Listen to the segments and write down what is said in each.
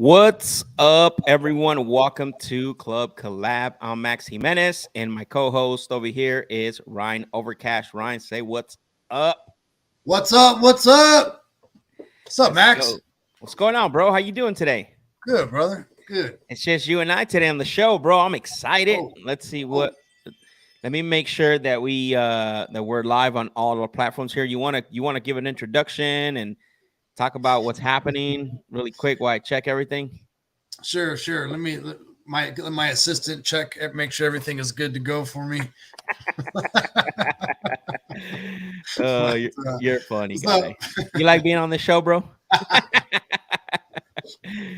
What's up, everyone? Welcome to Club Collab. I'm Max Jimenez, and my co-host over here is Ryan Overcash. Ryan, say what's up. What's up? What's up? What's up, Let's Max? go. What's going on, bro? How you doing today? Good, brother. Good. It's just you and I today on the show, bro. I'm excited. Oh, Let's see oh, what. Let me make sure that we're live on all our platforms here. You wanna give an introduction and talk about what's happening really quick while I check everything. sure. Let my assistant check, make sure everything is good to go for me. Oh, But, you're a funny what's up? guy. You like being on the show, bro?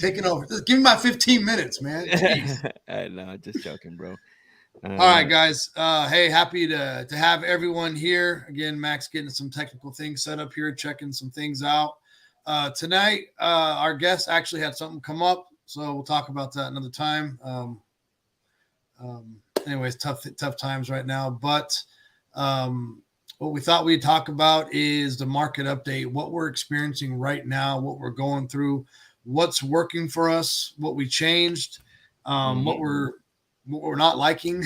Taking over. Just give me my 15 minutes, man. Jeez. No, just joking, bro. All right, Uh, guys. Hey, happy to have everyone here again. Max getting some technical things set up here, checking some things out. Tonight, our guest actually had something come up, so we'll talk about that another time. Anyways, tough times right now. But what we thought we'd talk about is the market update, what we're experiencing right now, what we're going through, what's working for us, what we changed, what mhm. we're not liking,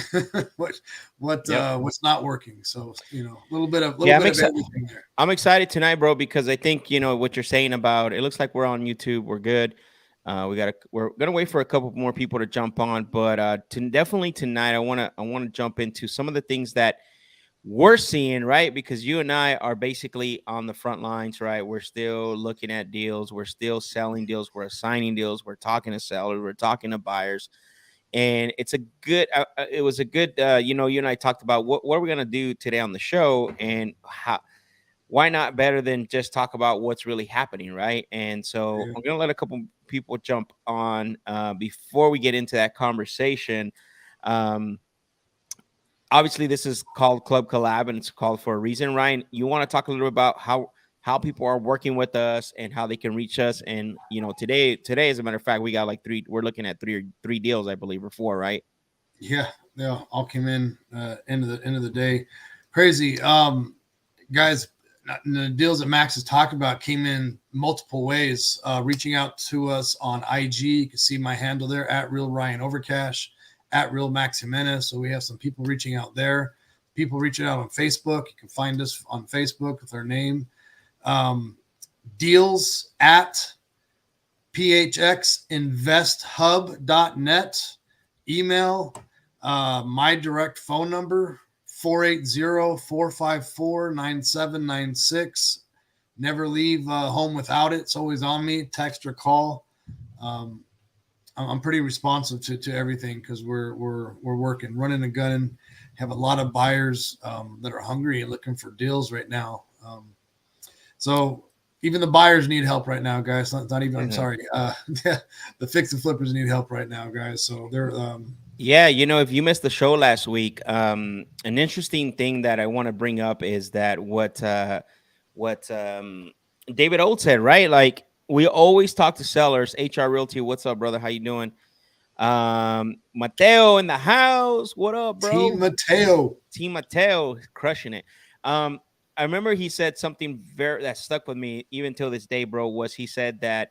what Yep. what's not working. So a little bit of Yeah, everything there. I'm excited tonight, bro, because I think what you're saying about it looks like we're on YouTube. We're good. We're gonna wait for a couple more people to jump on, but definitely tonight, I wanna jump into some of the things that we're seeing, right? Because you and I are basically on the front lines, right? We're still looking at deals, we're still selling deals, we're assigning deals, we're talking to sellers, we're talking to buyers, and it was a good, you and I talked about what we're gonna do today on the show, and how why not better than just talk about what's really happening, right? And so Yeah. I'm gonna let a couple people jump on before we get into that conversation. Um, Obviously this is called Club Collab and it's called for a reason. Ryan, you want to talk a little bit about how people are working with us and how they can reach us? And today as a matter of fact, we got like we're looking at three deals, I believe, or four, right? Yeah, all came in end of the day. Crazy. Guys, the deals that Max is talking about came in multiple ways. Reaching out to us on IG, you can see my handle there at Real Ryan Overcash, at Real Max Jimenez. So we have some people reaching out there. People reaching out on Facebook. You can find us on Facebook with our name. Um, Deals at phxinvesthub.net. Email my direct phone number 480-454-9796. Never leave home without it. It's always on me. Text or call. Um, I'm pretty responsive to everything because we're working, running and gunning. Have a lot of buyers that are hungry and looking for deals right now. So even the buyers need help right now, guys. Not even. I'm sorry. The fix and flippers need help right now, guys. So they're Yeah, if you missed the show last week, an interesting thing that I want to bring up is that what David Old said, right? Like, we always talk to sellers. HR Realty, what's up, brother? How you doing? Mateo in the house. What up, Team bro? Mateo. Team Mateo crushing it. I remember he said something very that stuck with me even till this day, bro. Was he said that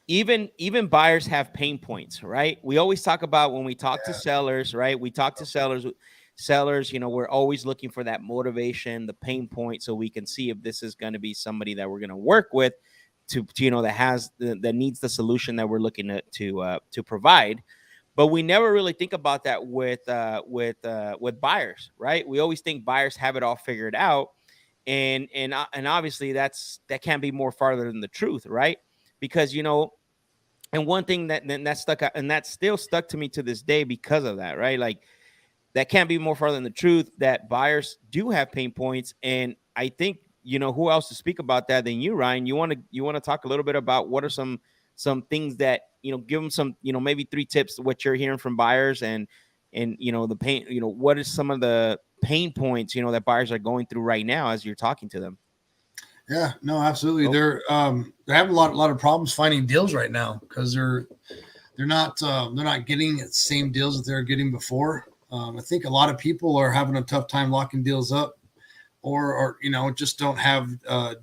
even buyers have pain points, right? We always talk about when we talk to Yeah, sellers, right? We talk to sellers, we're always looking for that motivation, the pain point, so we can see if this is going to be somebody that we're going to work with that has that needs the solution that we're looking to provide. But we never really think about that with buyers, right? We always think buyers have it all figured out, and obviously that can't be more farther than the truth, right? Because and one thing that stuck out, and that still stuck to me to this day because of that, right? Like, that can't be more far than the truth, that buyers do have pain points. And I think, who else to speak about that than you, Ryan? You want to talk a little bit about what are some things that, give them some, maybe three tips, what you're hearing from buyers, and the pain, what is some of the pain points, that buyers are going through right now as you're talking to them. yeah, no, absolutely. Oh, They're having a lot of problems finding deals right now because they're not getting the same deals that they're getting before. I think a lot of people are having a tough time locking deals up, or just don't have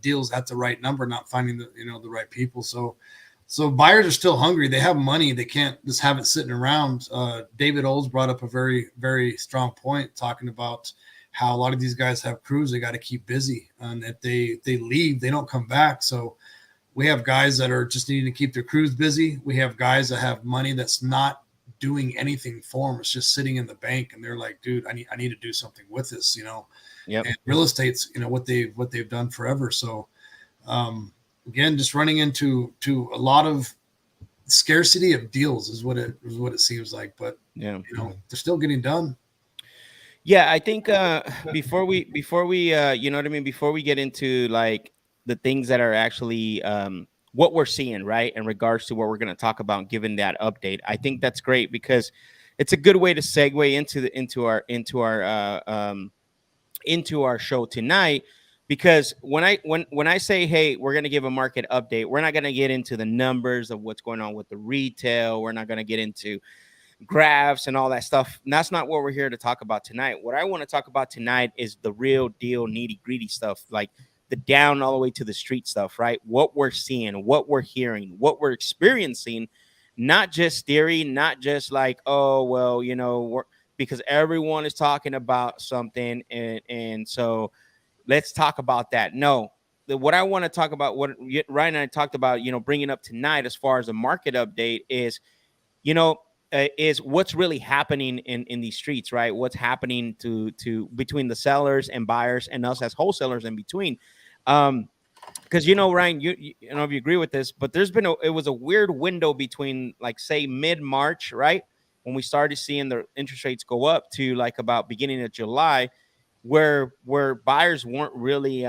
deals at the right number, not finding the right people. So So buyers are still hungry. They have money. They can't just have it sitting around. David Olds brought up a very, very strong point talking about how a lot of these guys have crews. They got to keep busy. And if they leave, they don't come back. So we have guys that are just needing to keep their crews busy. We have guys that have money that's not doing anything for them. It's just sitting in the bank. And they're like, dude, I need to do something with this, Yep. And real estate's, what they've done forever. So, again, just running into a lot of scarcity of deals is what it seems like, but Yeah, they're still getting done. yeah. I think before we you know what I mean, before we get into like the things that are actually what we're seeing, right, in regards to what we're going to talk about, given that update, I think that's great because it's a good way to segue into our show tonight. Because when I say, hey, we're going to give a market update, we're not going to get into the numbers of what's going on with the retail. We're not going to get into graphs and all that stuff. And that's not what we're here to talk about tonight. What I want to talk about tonight is the real deal, nitty gritty stuff, like the down all the way to the street stuff, right? What we're seeing, what we're hearing, what we're experiencing, not just theory, not just like, oh, well, because everyone is talking about something. And so let's talk about that. No, what I want to talk about, what Ryan and I talked about, bringing up tonight as far as the market update is, is what's really happening in these streets, right? What's happening to between the sellers and buyers and us as wholesalers in between. Because Ryan, you know if you agree with this, but it was a weird window between like say mid-March, right, when we started seeing the interest rates go up to like about beginning of July, where buyers weren't really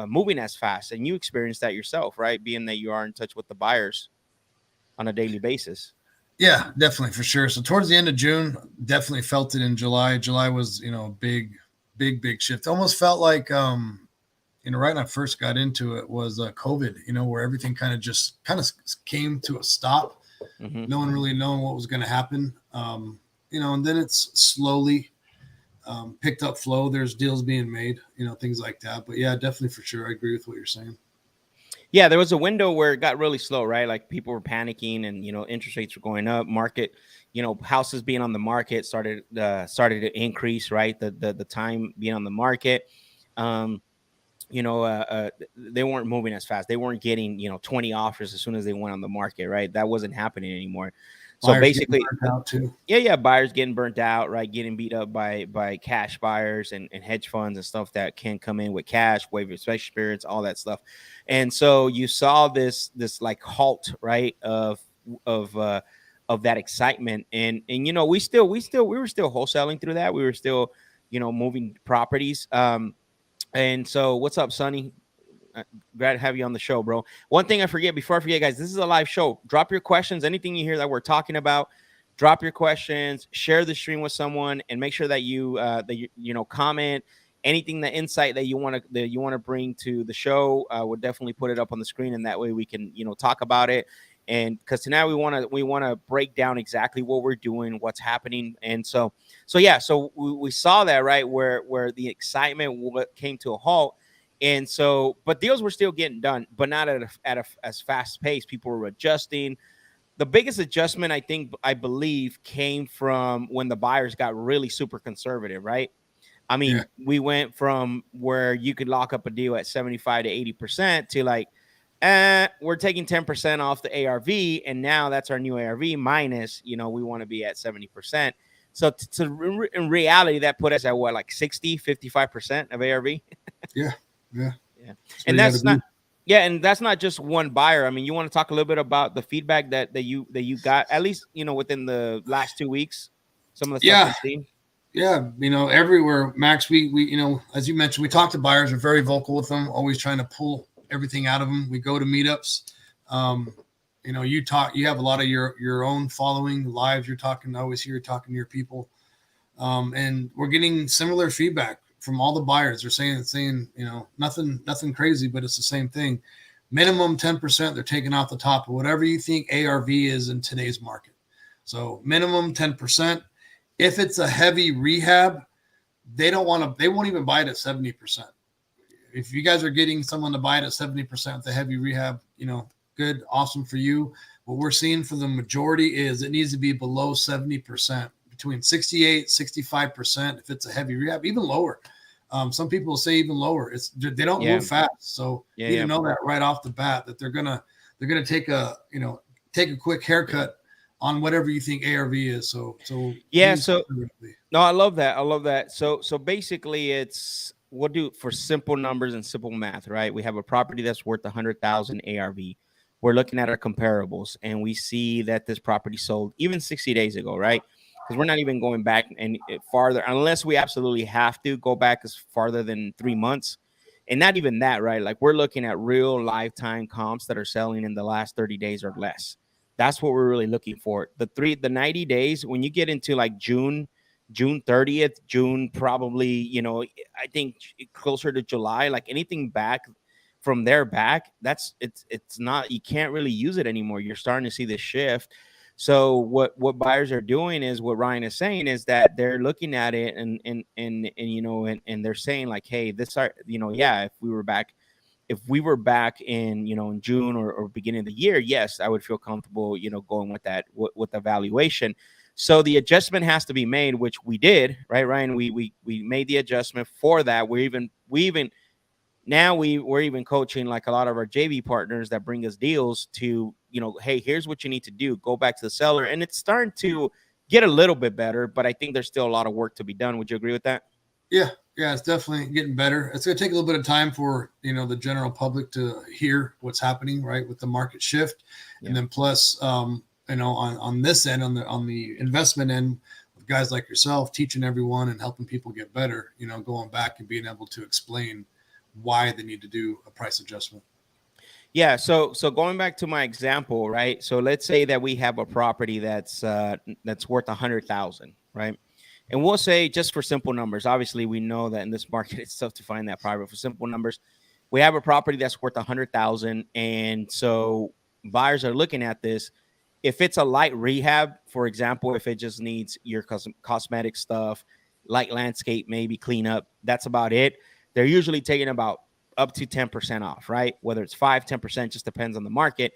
moving as fast, and you experienced that yourself, right? Being that you are in touch with the buyers on a daily basis. Yeah, definitely, for sure. So towards the end of June, definitely felt it in July. July was, a big shift. It almost felt like, right when I first got into it was COVID, where everything kind of came to a stop. Mm-hmm. No one really knowing what was going to happen. And then it's slowly picked up flow. There's deals being made, things like that. But yeah, definitely, for sure, I agree with what you're saying. Yeah, there was a window where it got really slow, right? Like people were panicking, and interest rates were going up. Market, houses being on the market started to increase, right? The time being on the market, they weren't moving as fast. They weren't getting 20 offers as soon as they went on the market, right? That wasn't happening anymore. So Buyers basically, out too. Yeah, buyers getting burnt out, right? Getting beat up by cash buyers and hedge funds and stuff that can come in with cash, waive special spirits, all that stuff. And so you saw this like halt, right, of that excitement. And we were still wholesaling through that. We were still, moving properties. And so what's up, Sonny? Glad to have you on the show, bro. One thing before I forget, guys, this is a live show. Drop your questions. Anything you hear that we're talking about, drop your questions, share the stream with someone, and make sure that you comment anything, the insight that you want to bring to the show. We'll definitely put it up on the screen, and that way we can talk about it. And because tonight we want to break down exactly what we're doing, what's happening, and so we saw that, right, where the excitement came to a halt. And so, but deals were still getting done, but not at a as fast pace. People were adjusting. The biggest adjustment, I believe, came from when the buyers got really super conservative, right? I mean, we went from where you could lock up a deal at 75 to 80% to like, we're taking 10% off the ARV, and now that's our new ARV minus, we want to be at 70%. So in reality, that put us at what, like 60, 55% of ARV? Yeah. And that's not, and that's not just one buyer. I mean, you want to talk a little bit about the feedback that you got, at least, within the last 2 weeks, some of the stuff you've seen. Yeah. Everywhere, Max, we, as you mentioned, we talk to buyers. We're very vocal with them, always trying to pull everything out of them. We go to meetups. You have a lot of your own following lives. You're talking, I always hear you talking to your people. And we're getting similar feedback from all the buyers. They're saying, nothing crazy, but it's the same thing. Minimum 10%, they're taking off the top of whatever you think ARV is in today's market. So minimum 10%. If it's a heavy rehab, they won't even buy it at 70%. If you guys are getting someone to buy it at 70%, the heavy rehab, good, awesome for you. What we're seeing for the majority is it needs to be below 70%, between 68, 65%. If it's a heavy rehab, even lower. Some people say even lower. They don't move fast, so you need to know that right off the bat that they're gonna take a quick haircut on whatever you think ARV is. So yeah. So no, I love that. I love that. So basically, we'll do for simple numbers and simple math, right? We have a property that's worth 100,000 ARV. We're looking at our comparables, and we see that this property sold even 60 days ago, right? Because we're not even going back and farther, unless we absolutely have to go back as farther than 3 months, and not even that, right? Like we're looking at real lifetime comps that are selling in the last 30 days or less. That's what we're really looking for. The 90 days, when you get into like June 30th, June, probably, I think closer to July, like anything back from there back, it's not, you can't really use it anymore. You're starting to see this shift. So what buyers are doing is what Ryan is saying is that they're looking at it and they're saying like, hey, this are, if we were back in, in June or beginning of the year, yes, I would feel comfortable, going with that, with the valuation. So the adjustment has to be made, which we did, right, Ryan? We made the adjustment for that. We're even coaching like a lot of our JV partners that bring us deals to, hey, here's what you need to do. Go back to the seller. And it's starting to get a little bit better, but I think there's still a lot of work to be done. Would you agree with that? Yeah, it's definitely getting better. It's going to take a little bit of time for, the general public to hear what's happening, right, with the market shift. Yeah. And then plus, on this end, on the investment end, with guys like yourself teaching everyone and helping people get better, going back and being able to explain why they need to do a price adjustment. Yeah. So going back to my example, right? So let's say that we have a property that's worth 100,000, right? And we'll say, just for simple numbers, obviously we know that in this market it's tough to find that property. For simple numbers, we have a property that's worth 100,000, and so buyers are looking at this. If it's a light rehab, for example, if it just needs your cosmetic stuff, light landscape, maybe clean up, that's about it. They're usually taking about up to 10% off, right? Whether it's 5-10%, just depends on the market.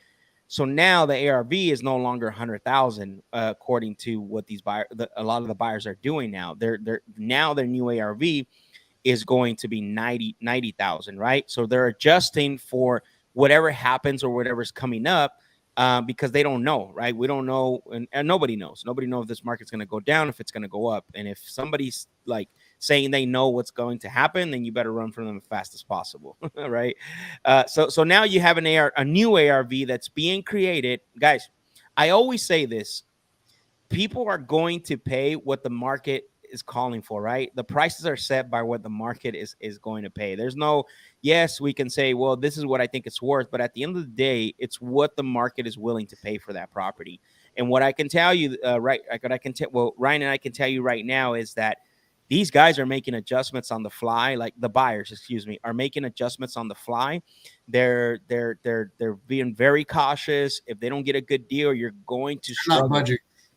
So now the ARV is no longer 100,000, according to what these buyers, a lot of the buyers are doing now. Now their new ARV is going to be 90,000, right? So they're adjusting for whatever happens or whatever's coming up, because they don't know, right? We don't know, and nobody knows. Nobody knows if this market's going to go down, if it's going to go up. And if somebody's like saying they know what's going to happen, then you better run from them as fast as possible, right? So now you have a new ARV that's being created. Guys, I always say this. People are going to pay what the market is calling for, right? The prices are set by what the market is going to pay. There's no, yes, we can say, well, this is what I think it's worth, but at the end of the day, it's what the market is willing to pay for that property. And what I can tell you, Ryan and I can tell you right now is that these guys are making adjustments on the fly. Like the buyers, are making adjustments on the fly. They're being very cautious. If they don't get a good deal, you're going to struggle.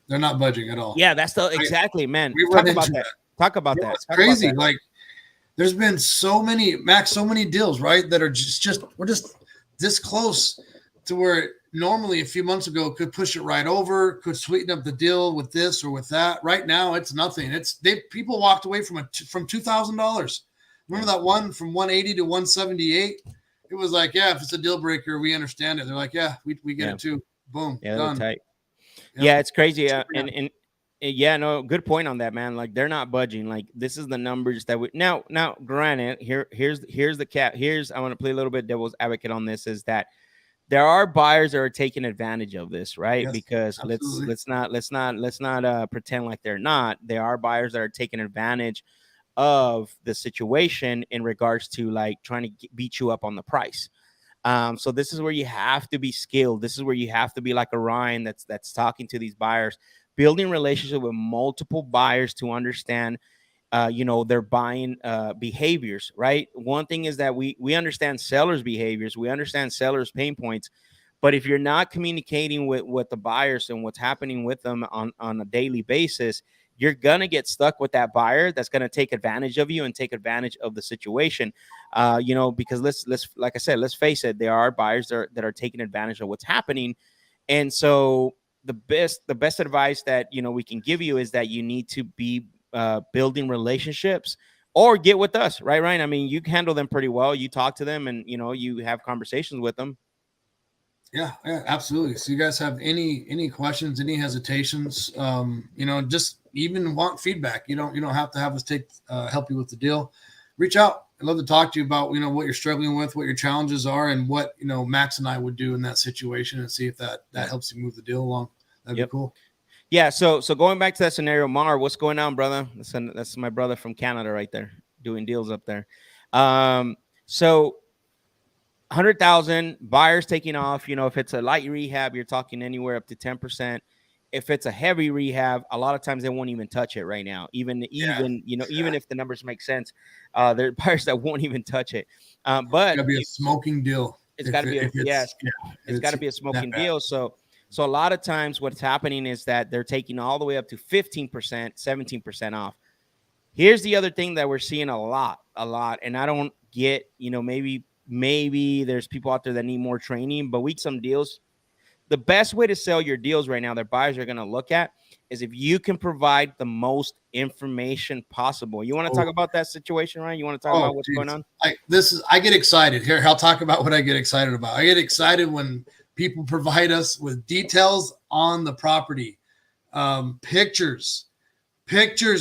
They're not budging at all. Yeah, that's exactly, man. Talk about that. Talk about that. It's crazy. Like, there's been so many deals, right, that are we're just this close to where normally a few months ago could push it right over, could sweeten up the deal with this or with that. Right now, it's nothing. People walked away from $2,000. Remember that one from 180 to 178? It was like, yeah, if it's a deal breaker, we understand it. They're like, yeah, we get it too. Boom, done. Tight. Yep. Yeah, it's crazy. And yeah, no, good point on that, man. Like, they're not budging. Like, this is the numbers that we now. Granted, here's the cap. I want to play a little bit devil's advocate on this. Is that there are buyers that are taking advantage of this, right? Yes, because absolutely. let's not pretend like they're not. There are buyers that are taking advantage of the situation in regards to like trying to beat you up on the price. So this is where you have to be skilled. This is where you have to be like a Ryan that's talking to these buyers, building relationship with multiple buyers to understand, their buying behaviors, right? One thing is that we understand sellers' behaviors. We understand sellers' pain points. But if you're not communicating with the buyers and what's happening with them on a daily basis, you're gonna get stuck with that buyer that's gonna take advantage of you and take advantage of the situation. Because let's like I said, let's face it, there are buyers that are taking advantage of what's happening. And so the best advice that we can give you is that you need to be building relationships, or get with us, right, Ryan? I mean, you handle them pretty well. You talk to them, and you have conversations with them. Yeah, absolutely. So you guys have any questions, any hesitations, just even want feedback. You don't have to have us help you with the deal. Reach out. I'd love to talk to you about, what you're struggling with, what your challenges are, and what, Max and I would do in that situation, and see if that helps you move the deal along. That'd be cool. Yeah. So going back to that scenario, Mar, what's going on, brother? That's my brother from Canada right there, doing deals up there. So 100,000 buyers taking off. If it's a light rehab, you're talking anywhere up to 10%. If it's a heavy rehab, a lot of times they won't even touch it right now. Even if the numbers make sense, there are buyers that won't even touch it. But it's gotta be a smoking deal. It's got to be it's got to be a smoking deal. So a lot of times what's happening is that they're taking all the way up to 15%, 17% off. Here's the other thing that we're seeing a lot, and I don't get, maybe there's people out there that need more training, but some deals. The best way to sell your deals right now that buyers are going to look at is if you can provide the most information possible. You want to talk about that situation, Ryan? You want to talk about what's going on? I get excited. Here, I'll talk about what I get excited about. I get excited when people provide us with details on the property. Pictures,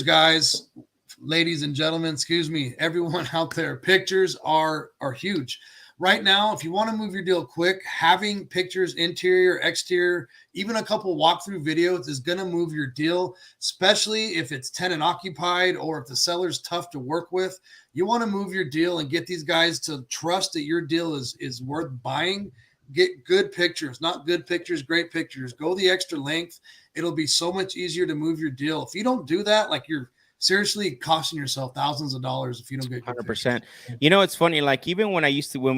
guys, ladies and gentlemen, excuse me, everyone out there, pictures are huge. Right now, if you want to move your deal quick, having pictures, interior, exterior, even a couple walkthrough videos is going to move your deal, especially if it's tenant occupied or if the seller's tough to work with. You want to move your deal and get these guys to trust that your deal is worth buying. Get good pictures, not good pictures, great pictures. Go the extra length. It'll be so much easier to move your deal. If you don't do that, like you're seriously costing yourself thousands of dollars if you don't get 100%. It's funny. Like even when we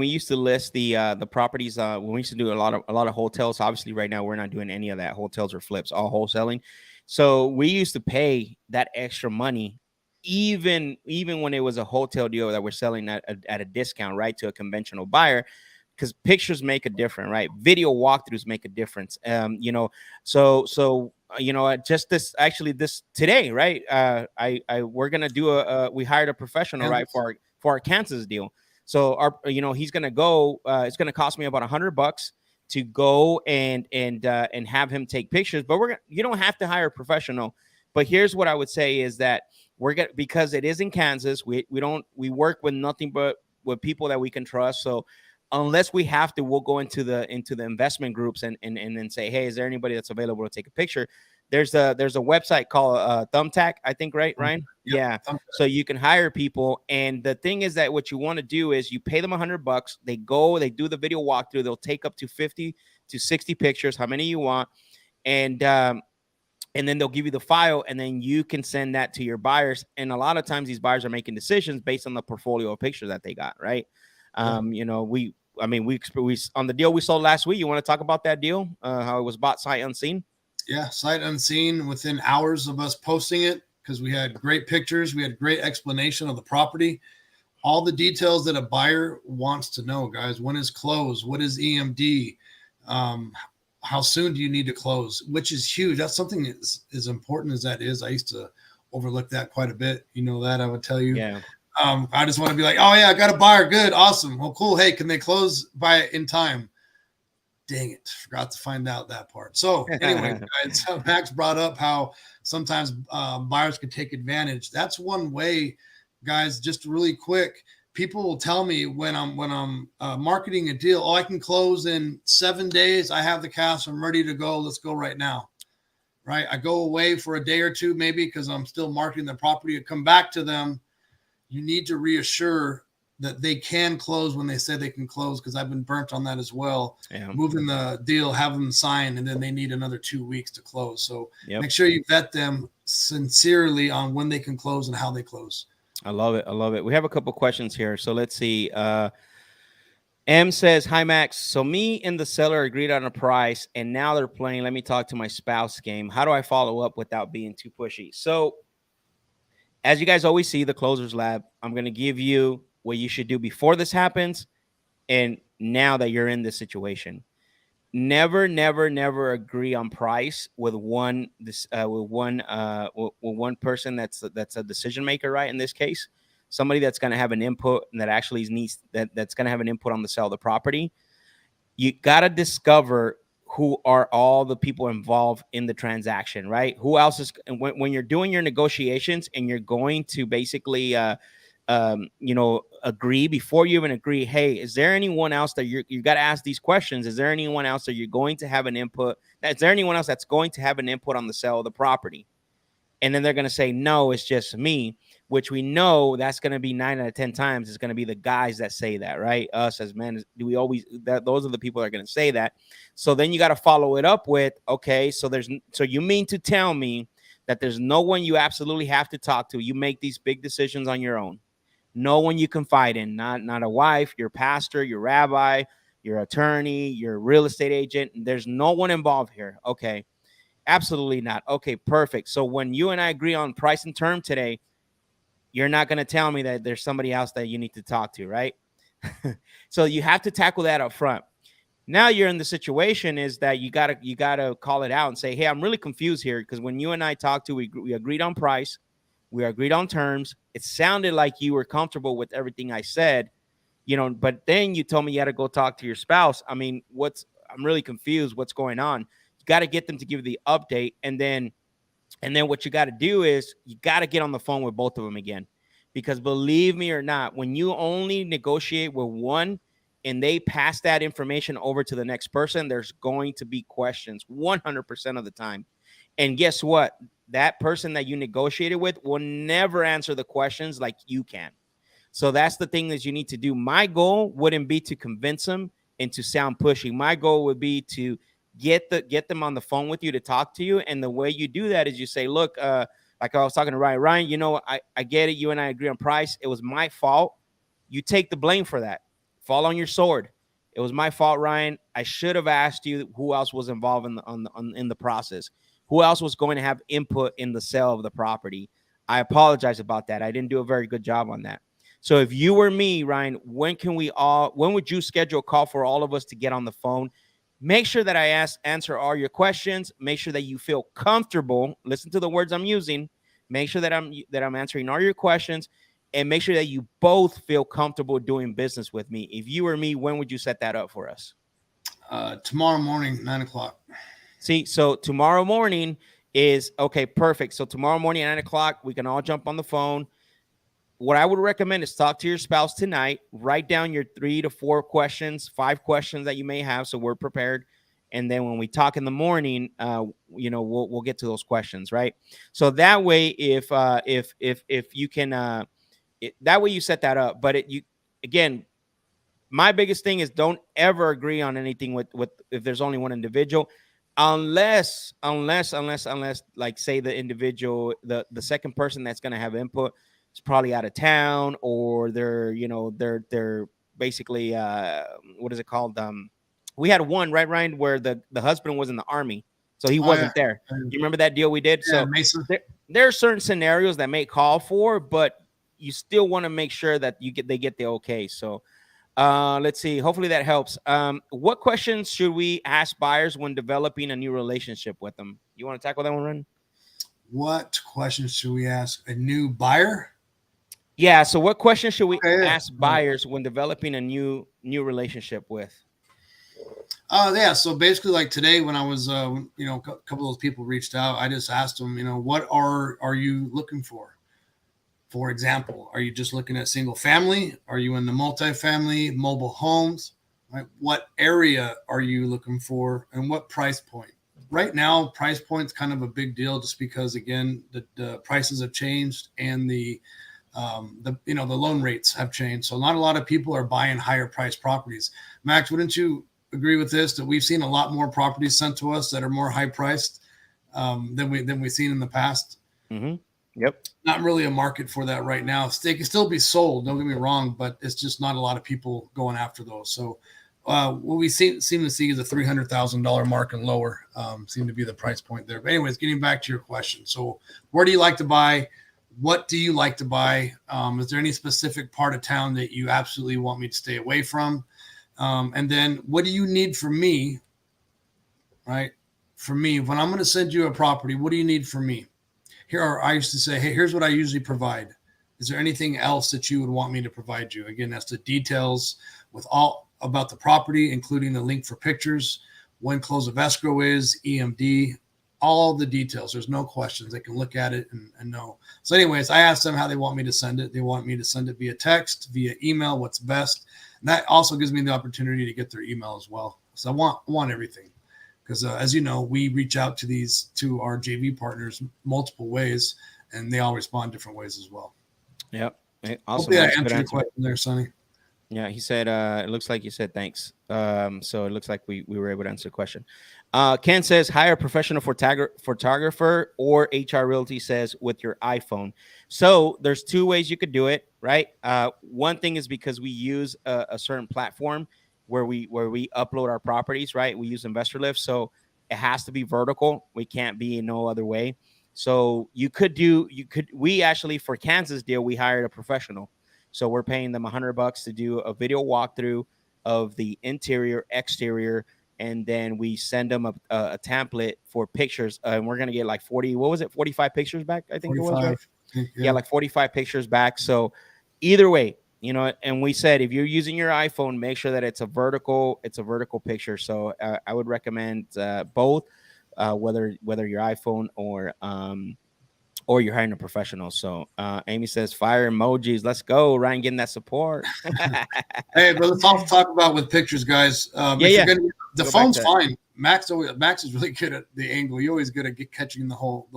used to list the properties, when we used to do a lot of hotels. Obviously, right now we're not doing any of that, hotels or flips, all wholesaling. So we used to pay that extra money, even when it was a hotel deal that we're selling at a discount, right, to a conventional buyer. Because pictures make a difference, right? Video walkthroughs make a difference. Just this today, right? We're gonna do we hired a professional, right, for our Kansas deal. So he's gonna go. It's gonna cost me about $100 to go and have him take pictures. But you don't have to hire a professional. But here's what I would say is that because it is in Kansas, we work with nothing but with people that we can trust. So unless we have to, we'll go into the investment groups and then say, hey, is there anybody that's available to take a picture? There's a website called Thumbtack, I think, right, Ryan? Yep, yeah. So you can hire people, and the thing is that what you want to do is you pay them $100. They do the video walkthrough. They'll take up to 50 to 60 pictures, how many you want, and then they'll give you the file, and then you can send that to your buyers. And a lot of times these buyers are making decisions based on the portfolio of pictures that they got, right? We on the deal we sold last week. You want to talk about that deal? How it was bought sight unseen? Yeah, sight unseen within hours of us posting it, because we had great pictures. We had great explanation of the property. All the details that a buyer wants to know, guys. When is close? What is EMD? How soon do you need to close? Which is huge. That's something as important as that is. I used to overlook that quite a bit. That I would tell you. Yeah. I just want to be like, oh yeah, I got a buyer. Good. Awesome. Well, cool. Hey, can they close by in time? Dang it. Forgot to find out that part. So anyway, guys, Max brought up how sometimes buyers can take advantage. That's one way, guys, just really quick. People will tell me when I'm marketing a deal, I can close in 7 days. I have the cash. I'm ready to go. Let's go right now. Right. I go away for a day or two, maybe, because I'm still marketing the property. I come back to them. You need to reassure that they can close when they say they can close, because I've been burnt on that as well. Yeah. Moving the deal, have them sign, and then they need another 2 weeks to close. So Make sure you vet them sincerely on when they can close and how they close. I love it. We have a couple questions here. So let's see. M says, "Hi Max. So me and the seller agreed on a price, and now they're playing 'Let me talk to my spouse' game. How do I follow up without being too pushy?" So, as you guys always see, the Closers Lab, I'm going to give you what you should do before this happens, and now that you're in this situation. Never, never, never agree on price with one person that's a decision maker, right? In this case, somebody that's going to have an input and that actually needs that's going to have an input on the sale of the property. You got to discover who are all the people involved in the transaction, right? Who else is when you're doing your negotiations and you're going to basically agree before you even agree. Hey, is there anyone else that you got to ask these questions? Is there anyone else that you're going to have an input? Is there anyone else that's going to have an input on the sale of the property? And then they're going to say, no, it's just me, which we know that's going to be 9 out of 10 times. It's going to be the guys that say that, right? Us as men, do we always, those are the people that are going to say that. So then you got to follow it up with, okay, so you mean to tell me that there's no one you absolutely have to talk to. You make these big decisions on your own. No one you confide in, not a wife, your pastor, your rabbi, your attorney, your real estate agent. There's no one involved here. Okay. Absolutely not. Okay, perfect. So when you and I agree on price and term today, you're not going to tell me that there's somebody else that you need to talk to, right? So you have to tackle that up front. Now you're in the situation is that you gotta call it out and say, hey, I'm really confused here because when you and I talked to, we agreed on price, we agreed on terms. It sounded like you were comfortable with everything I said, but then you told me you had to go talk to your spouse. I mean, I'm really confused. What's going on? You got to get them to give you the update. And then what you got to do is you got to get on the phone with both of them again. Because believe me or not, when you only negotiate with one and they pass that information over to the next person, there's going to be questions 100% of the time. And guess what? That person that you negotiated with will never answer the questions like you can. So that's the thing that you need to do. My goal wouldn't be to convince them and to sound pushy. My goal would be to get them on the phone with you to talk to you. And the way you do that is you say, look, like I was talking to Ryan. Ryan, I get it. You and I agree on price. It was my fault. You take the blame for that. Fall on your sword. It was my fault, Ryan. I should have asked you who else was involved in the process. Who else was going to have input in the sale of the property? I apologize about that. I didn't do a very good job on that. So if you were me, Ryan, when would you schedule a call for all of us to get on the phone? Make sure that I answer all your questions. Make sure that you feel comfortable. Listen to the words I'm using. Make sure that I'm answering all your questions, and make sure that you both feel comfortable doing business with me. If you were me, when would you set that up for us? Tomorrow morning, 9 o'clock. See, so tomorrow morning is okay. Perfect. So tomorrow morning at 9 o'clock, we can all jump on the phone. What I would recommend is talk to your spouse tonight. Write down your 3 to 4 questions, 5 questions that you may have, so we're prepared. And then when we talk in the morning, we'll get to those questions, right? So that way, if you can, that way you set that up. But again, my biggest thing is don't ever agree on anything with if there's only one individual, unless like say the individual, the second person that's going to have input is probably out of town, or they're basically what is it called, we had one, right, Ryan, where the husband was in the army, so he wasn't there. You remember that deal we did? Yeah, So Mesa. there are certain scenarios that may call for, but you still want to make sure that they get the okay. So let's see. Hopefully that helps. What questions should we ask buyers when developing a new relationship with them? You want to tackle that one, Ren? What questions should we ask a new buyer? Yeah. So what questions should we ask buyers when developing a new relationship with? Yeah. So basically, like today, when I was, a couple of those people reached out, I just asked them, what are you looking for? For example, are you just looking at single family? Are you in the multifamily, mobile homes? Right? What area are you looking for, and what price point? Right now, price point's kind of a big deal, just because again, the prices have changed, and the loan rates have changed. So not a lot of people are buying higher priced properties. Max, wouldn't you agree with this, that we've seen a lot more properties sent to us that are more high priced than we've seen in the past? Mm-hmm. Yep. Not really a market for that right now. They can still be sold, don't get me wrong, but it's just not a lot of people going after those. So what we seem to see is a $300,000 mark and lower seem to be the price point there. But anyways, getting back to your question. So where do you like to buy? What do you like to buy? Is there any specific part of town that you absolutely want me to stay away from? And then what do you need from me, right? For me, when I'm going to send you a property, what do you need from me? I used to say, hey, here's what I usually provide. Is there anything else that you would want me to provide you? Again, that's the details with all about the property, including the link for pictures, when close of escrow is, EMD, all the details. There's no questions. They can look at it and know. So anyways, I asked them how they want me to send it. They want me to send it via text, via email, what's best. And that also gives me the opportunity to get their email as well. So I want everything. Because as you know, we reach out to our JV partners multiple ways, and they all respond different ways as well. Yep. Awesome. Hopefully, I answered your question there, Sonny. Yeah, he said. It looks like you said thanks. So it looks like we were able to answer the question. Ken says hire a professional photographer, or HR Realty says with your iPhone. So there's two ways you could do it, right? One thing is because we use a certain platform where we upload our properties, right? We use Investor Lift, so it has to be vertical. We can't be in no other way. So we actually, for Kansas deal, we hired a professional. So we're paying them $100 to do a video walkthrough of the interior, exterior, and then we send them a template for pictures. And we're going to get like 45 pictures back, I think 45. It was, right? Yeah, like 45 pictures back. So either way, and we said, if you're using your iPhone, make sure that it's a vertical picture. So I would recommend both, whether your iPhone or you're hiring a professional. So Amy says fire emojis. Let's go, Ryan, getting that support. Hey, but let's also talk about with pictures, guys. The phone's fine. Max is really good at the angle. You're always good at catching the whole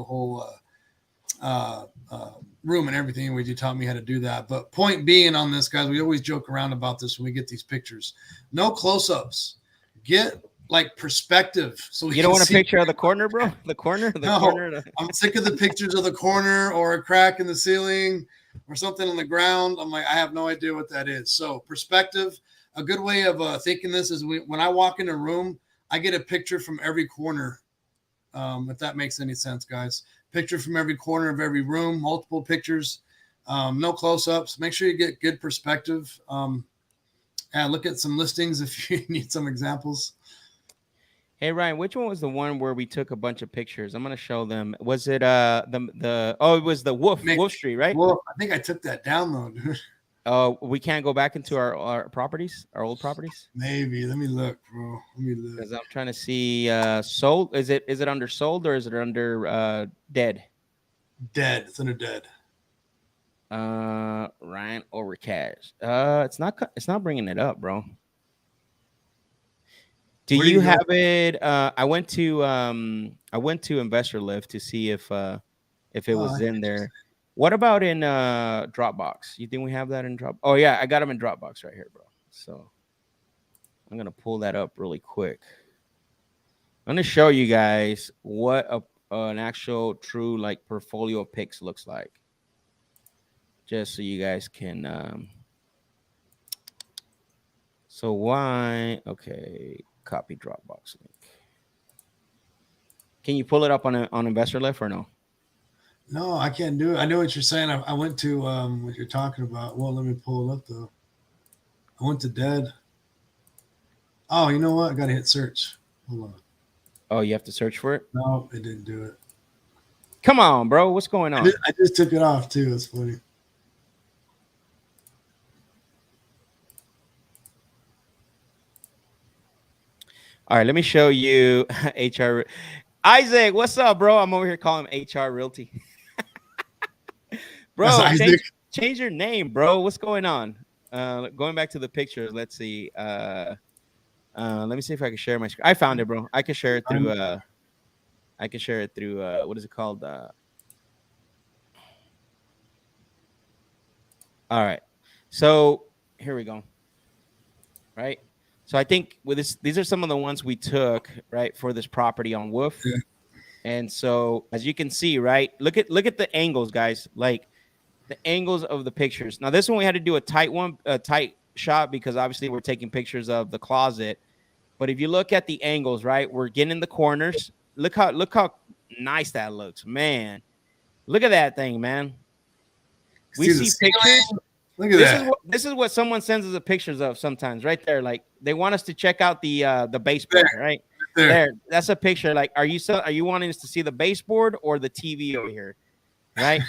room and everything. You taught me how to do that. But point being on this, guys, we always joke around about this when we get these pictures. No close-ups. Get like perspective. So you don't want a picture of the corner, bro? The corner? Corner? I'm sick of the pictures of the corner or a crack in the ceiling or something on the ground. I'm like, I have no idea what that is. So perspective, a good way of thinking this is when I walk in a room, I get a picture from every corner. If that makes any sense, guys. Picture from every corner of every room, multiple pictures, no close-ups. Make sure you get good perspective. Look at some listings if you need some examples. Hey Ryan, which one was the one where we took a bunch of pictures? I'm gonna show them. Was it it was the Wolf Street, right? Well, I think I took that down though, dude. Oh, we can't go back into our properties, our old properties? Maybe. Let me look, bro. Because I'm trying to see sold. Is it under sold or is it under dead? Dead. It's under dead. Ryan over cash. It's not bringing it up, bro. Do you have it? I went to Investor Lift to see if it was in there. What about in Dropbox? You think we have that in Dropbox? Oh yeah, I got them in Dropbox right here, bro. So I'm gonna pull that up really quick. I'm gonna show you guys what an actual true like portfolio of picks looks like, just so you guys can. So why? Okay. Copy Dropbox link. Can you pull it up on Investor Lift or no? No, I can't do it. I know what you're saying. I went to what you're talking about. Well, let me pull it up though. I went to dead. Oh, you know what? I gotta hit search. Hold on. Oh, you have to search for it? No, it didn't do it. Come on, bro. What's going on? I just took it off too. That's funny. All right, let me show you HR. Isaac, what's up, bro? I'm over here calling him HR Realty. Bro, change your name, bro. What's going on? Going back to the pictures, let's see. Let me see if I can share my screen. I found it, bro. I can share it through what is it called? All right. So here we go. Right. So I think with this, these are some of the ones we took, right, for this property on Wolf. Yeah. And so as you can see, right, look at the angles, guys, like the angles of the pictures. Now this one we had to do a tight shot because obviously we're taking pictures of the closet. But if you look at the angles, right, we're getting in the corners. Look how nice that looks, man. Look at that thing, man. We See the see pictures. ceiling? Look at that. This is what someone sends us the pictures of sometimes, right there. Like they want us to check out the baseboard, right there. That's a picture. Like, are you wanting us to see the baseboard or the TV over here, right?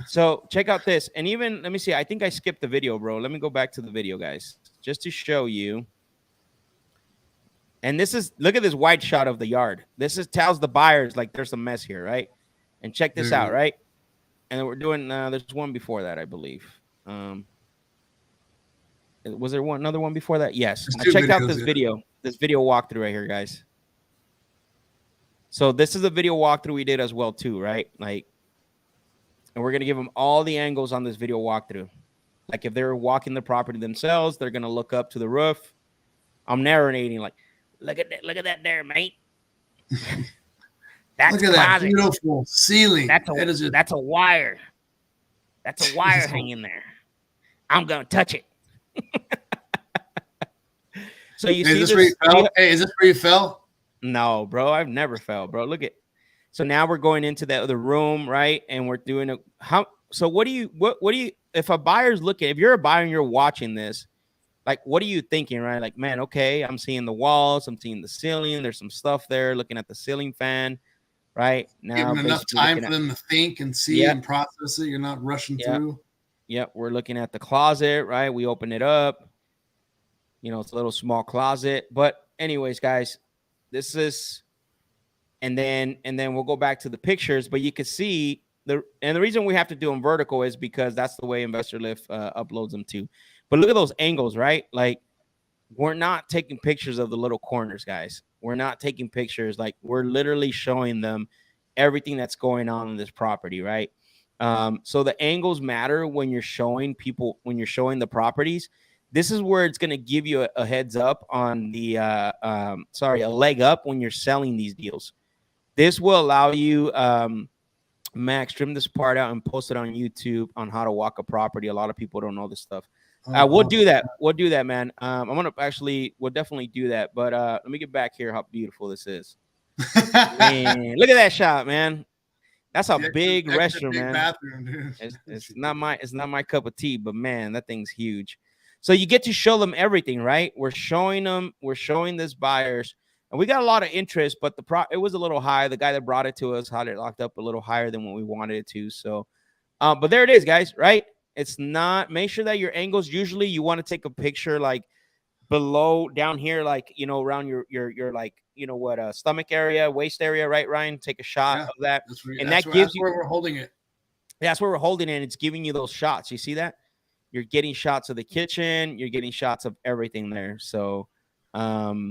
So check out this, and even let me see. I think I skipped the video, bro. Let me go back to the video, guys, just to show you. And this is, look at this wide shot of the yard. This is tells the buyers like there's a mess here, right? And check this out, right? And we're doing. There's one before that, I believe. Was there another one before that? Yes. I checked out this video walkthrough right here, guys. So this is a video walkthrough we did as well too, right? Like, and we're gonna give them all the angles on this video walkthrough. Like if they're walking the property themselves, they're gonna look up to the roof. I'm narrating like, look at that there, mate. Look at that beautiful ceiling. That's a wire. That's a wire hanging there. I'm gonna touch it. So you see this? Hey, is this where you fell? No, bro. I've never fell, bro. Look at. So now we're going into the other room, right? And we're doing So what do you? If a buyer's looking, if you're a buyer and you're watching this, like, what are you thinking, right? Like, man, okay, I'm seeing the walls, I'm seeing the ceiling. There's some stuff there. Looking at the ceiling fan. Right now, giving enough time for them to think and see and process it. You're not rushing through. Yep, we're looking at the closet, right? We open it up. You know, it's a little small closet. But anyways, guys, this is, and then we'll go back to the pictures. But you can see the reason we have to do them vertical is because that's the way Investor Lift uploads them too. But look at those angles, right? Like, we're not taking pictures of the little corners, guys. We're not taking pictures. Like, we're literally showing them everything that's going on in this property, right? So the angles matter when you're showing people, when you're showing the properties. This is where it's going to give you a heads up on the, a leg up when you're selling these deals. This will allow you, Max, trim this part out and post it on YouTube on how to walk a property. A lot of people don't know this stuff. We'll do that. We'll do that, man. We'll definitely do that. But let me get back here. How beautiful this is. Man, look at that shot, man. That's a big restroom, man. Bathroom, dude. It's not my cup of tea, but man, that thing's huge. So you get to show them everything, right? We're showing this buyers, and we got a lot of interest, but it was a little high. The guy that brought it to us had it locked up a little higher than what we wanted it to. So, but there it is, guys, right? It's not, make sure that your angles, usually you want to take a picture like below down here, like, you know, around your like, you know what, stomach area, waist area, right, Ryan? Take a shot of that. That gives you where we're holding it. That's where we're holding it. And it's giving you those shots. You see that? You're getting shots of the kitchen. You're getting shots of everything there. So, but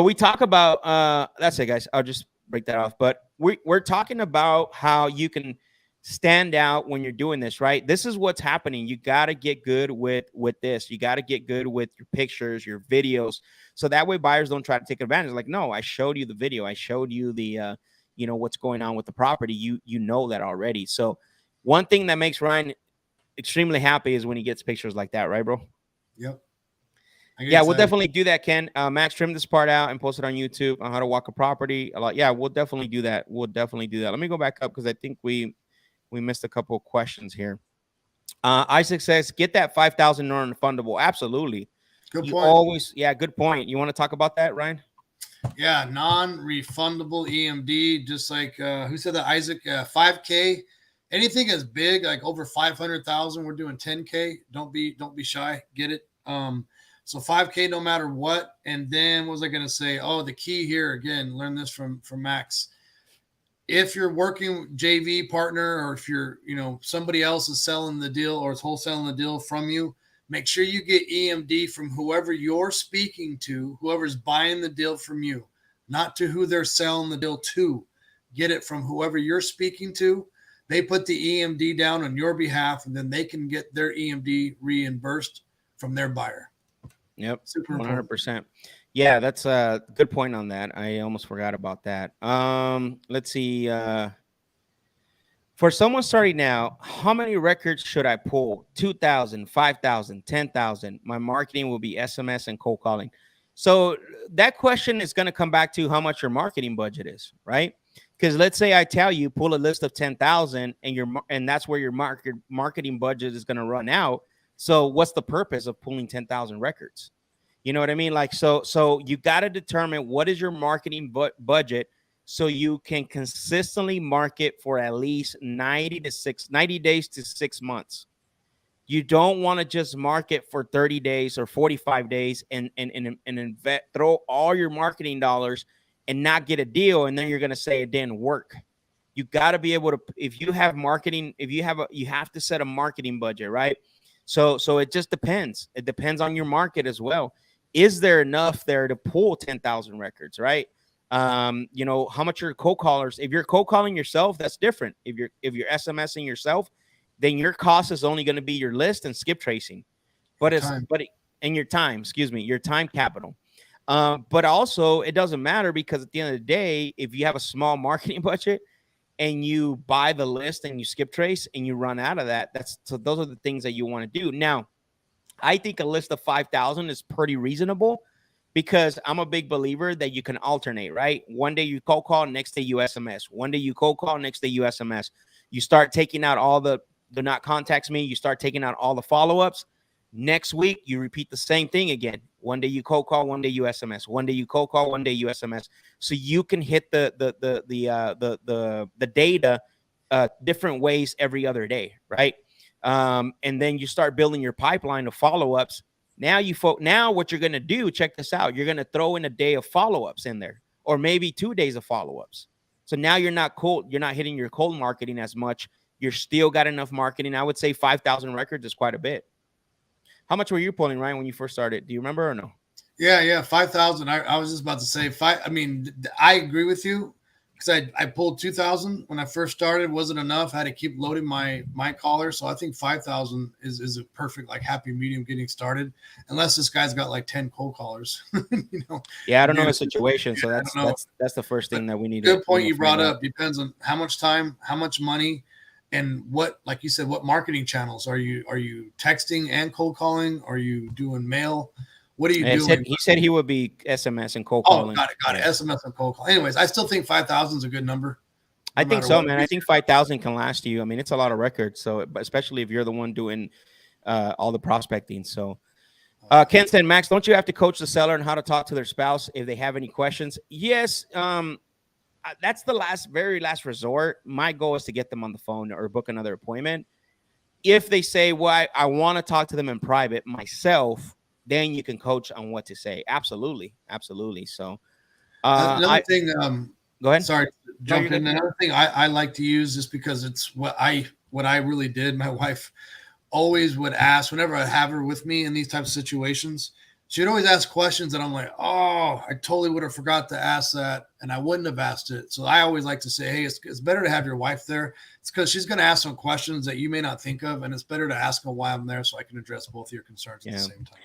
we talk about, that's it, guys. I'll just break that off. But we're talking about how you can stand out when you're doing this, right? This is what's happening. You got to get good with this. You got to get good with your pictures, your videos. So that way buyers don't try to take advantage. Like, no, I showed you the video. I showed you the, you know, what's going on with the property. You know that already. So one thing that makes Ryan extremely happy is when he gets pictures like that, right, bro? Yep. Yeah, we'll definitely do that, Ken. Max, trim this part out and post it on YouTube on how to walk a property. Yeah, we'll definitely do that. Let me go back up because I think we missed a couple of questions here. Isaac says, get that 5,000 non-refundable. Absolutely. Good point. Good point. You want to talk about that, Ryan? Yeah, non-refundable EMD, just like who said that, Isaac? 5K. Anything as big, like over 500,000, we're doing 10K. Don't be shy. Get it. So 5K no matter what. And then what was I going to say? Oh, the key here, again, learn this from Max. If you're working JV partner, or if you're, you know, somebody else is selling the deal or is wholesaling the deal from you, make sure you get EMD from whoever you're speaking to, whoever's buying the deal from you, not to who they're selling the deal to. Get it from whoever you're speaking to. They put the EMD down on your behalf, and then they can get their EMD reimbursed from their buyer. Yep, super 100%. Yeah, that's a good point on that. I almost forgot about that. Let's see. For someone starting now, how many records should I pull? 2,000, 5,000, 10,000. My marketing will be SMS and cold calling. So that question is going to come back to how much your marketing budget is, right? Because let's say I tell you pull a list of 10,000 and that's where your marketing budget is going to run out. So what's the purpose of pulling 10,000 records? You know what I mean? Like, so you got to determine what is your marketing budget so you can consistently market for at least 90 days to 6 months. You don't want to just market for 30 days or 45 days and throw all your marketing dollars and not get a deal. And then you're going to say it didn't work. You got to be able to, if you have marketing, you have to set a marketing budget, right? So it just depends. It depends on your market as well. Is there enough there to pull 10,000 records, right? How much your cold callers? If you're cold calling yourself, that's different. If you're SMSing yourself, then your cost is only going to be your list and skip tracing, and your time, excuse me, your time capital. But also it doesn't matter because at the end of the day, if you have a small marketing budget and you buy the list and you skip trace and you run out of that, those are the things that you want to do. Now, I think a list of 5,000 is pretty reasonable because I'm a big believer that you can alternate, right? One day you cold call, next day you SMS. One day you cold call, next day you SMS. You start taking out all the do not contacts me. You start taking out all the follow-ups. Next week, you repeat the same thing again. One day you cold call, one day you SMS. One day you cold call, one day you SMS. So you can hit the data different ways every other day, right? And then you start building your pipeline of follow-ups. Now what you're going to do, check this out. You're going to throw in a day of follow-ups in there, or maybe 2 days of follow-ups. So now you're not hitting your cold marketing as much. You're still got enough marketing. I would say 5,000 records is quite a bit. How much were you pulling, Ryan, when you first started? Do you remember or no? Yeah, 5,000. I was just about to say five. I mean, I agree with you because I pulled 2,000 when I first started. Wasn't enough. I had to keep loading my caller. So I think 5,000 is a perfect like happy medium getting started. Unless this guy's got like 10 cold callers, Yeah, I don't know the situation. So that's the first thing that we need. Good point you brought up. Depends on how much time, how much money, and what, like you said, what marketing channels are you texting and cold calling? Are you doing mail? What are you doing? He said he would be SMS and cold calling. Oh, got it. SMS and cold call. Anyways, I still think 5,000 is a good number. I think so, man. I think 5,000 can last you. I mean, it's a lot of records. So, especially if you're the one doing all the prospecting. So, Ken said, Max, don't you have to coach the seller on how to talk to their spouse if they have any questions? Yes. That's the very last resort. My goal is to get them on the phone or book another appointment. If they say, well, I want to talk to them in private myself, then you can coach on what to say. Absolutely. So another thing, go ahead. Sorry, jump in. Another thing I like to use just because it's what I really did. My wife always would ask whenever I have her with me in these types of situations. She'd always ask questions and I'm like, oh, I totally would have forgot to ask that. And I wouldn't have asked it. So I always like to say, hey, it's better to have your wife there. It's because she's going to ask some questions that you may not think of. And it's better to ask her why I'm there so I can address both your concerns at the same time.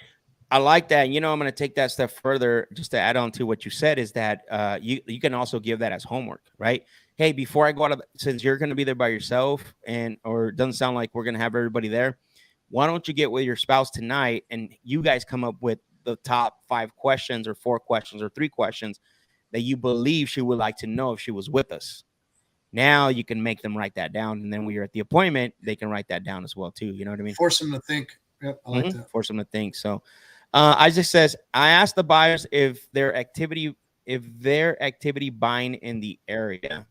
I like that. I'm going to take that step further just to add on to what you said is that you can also give that as homework, right? Hey, before I go out since you're going to be there by yourself or it doesn't sound like we're going to have everybody there, why don't you get with your spouse tonight and you guys come up with the top 5 questions or 4 questions or 3 questions that you believe she would like to know if she was with us. Now you can make them write that down. And then when you're at the appointment, they can write that down as well too. You know what I mean? Force them to think. Yep, I like that. Force them to think. So Isaac says, I asked the buyers if their activity buying in the area.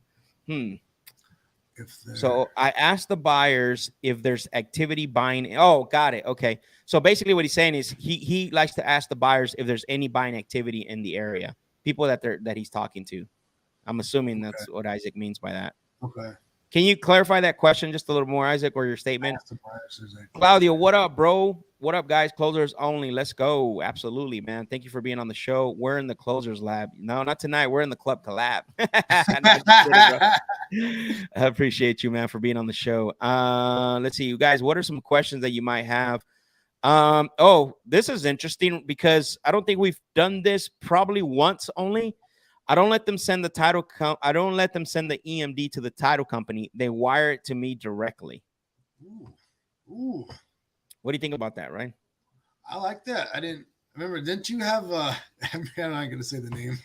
So I asked the buyers if there's activity buying. Oh, got it. Okay. So basically what he's saying is he likes to ask the buyers if there's any buying activity in the area, people that he's talking to. I'm assuming that's what Isaac means by that. Okay. Can you clarify that question just a little more, Isaac, or your statement? Claudio, what up, bro? What up, guys? Closers only. Let's go. Absolutely, man. Thank you for being on the show. We're in the closers lab. No, not tonight. We're in the club collab. I appreciate you, man, for being on the show. Let's see, you guys. What are some questions that you might have? Oh, this is interesting because I don't think we've done this probably once only. I don't let them send the title. I don't let them send the EMD to the title company. They wire it to me directly. Ooh, ooh, What do you think about that, right? I like that. I didn't remember. Didn't you have? I'm not going to say the name.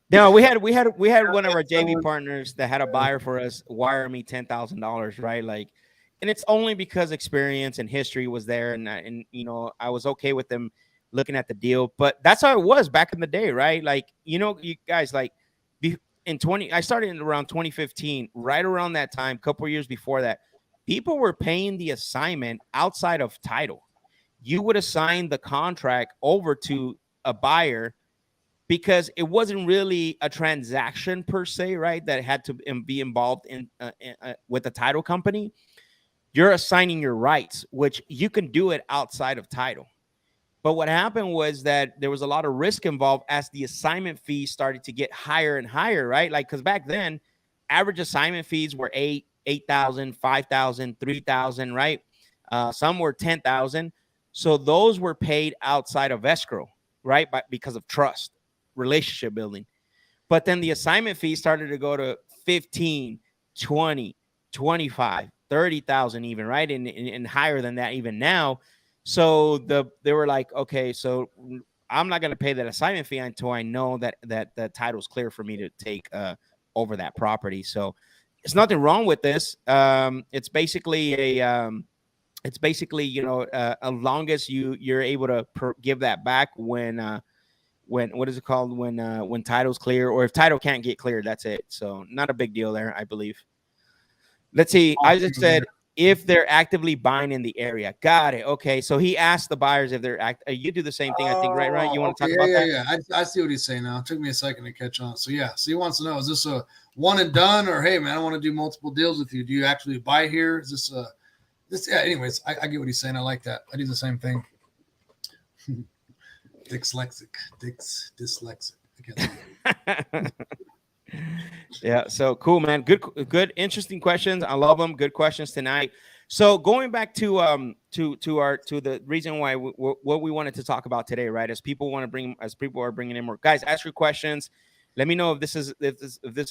No, we had one of our JV partners that had a buyer for us wire me $10,000, right? Like, and it's only because experience and history was there, and I was okay with them looking at the deal. But that's how it was back in the day, right? Like, you guys, like, I started in around 2015, right around that time, couple years before that, people were paying the assignment outside of title. You would assign the contract over to a buyer because it wasn't really a transaction per se, right? That had to be involved in with the title company. You're assigning your rights, which you can do it outside of title. But what happened was that there was a lot of risk involved as the assignment fees started to get higher and higher, right? Like, because back then, average assignment fees were 8,000, 5,000, 3,000, right? Some were 10,000. So those were paid outside of escrow, right? Because of trust, relationship building. But then the assignment fee started to go to 15, 20, 25, 30,000 even, right? And higher than that even now. So they were like, okay, so I'm not going to pay that assignment fee until I know that the title's clear for me to take over that property. So it's nothing wrong with this. It's basically as long as you're able to give that back when what is it called when title's clear, or if title can't get cleared, that's it. So not a big deal there, I believe. Let's see. I just said if they're actively buying in the area. Got it. Okay. So he asked the buyers if they're you do the same thing, I think, right? You want to talk about that? Yeah. I see what he's saying now. It took me a second to catch on. So yeah. So he wants to know, is this a one and done, or hey man, I want to do multiple deals with you. Do you actually buy here? Is this yeah, anyways, I get what he's saying. I like that. I do the same thing. Dyslexic. Yeah, so cool, man. Good, interesting questions. I love them. Good questions tonight. So going back to the reason why what we wanted to talk about today, right? As people are bringing in more guys, ask your questions. Let me know if this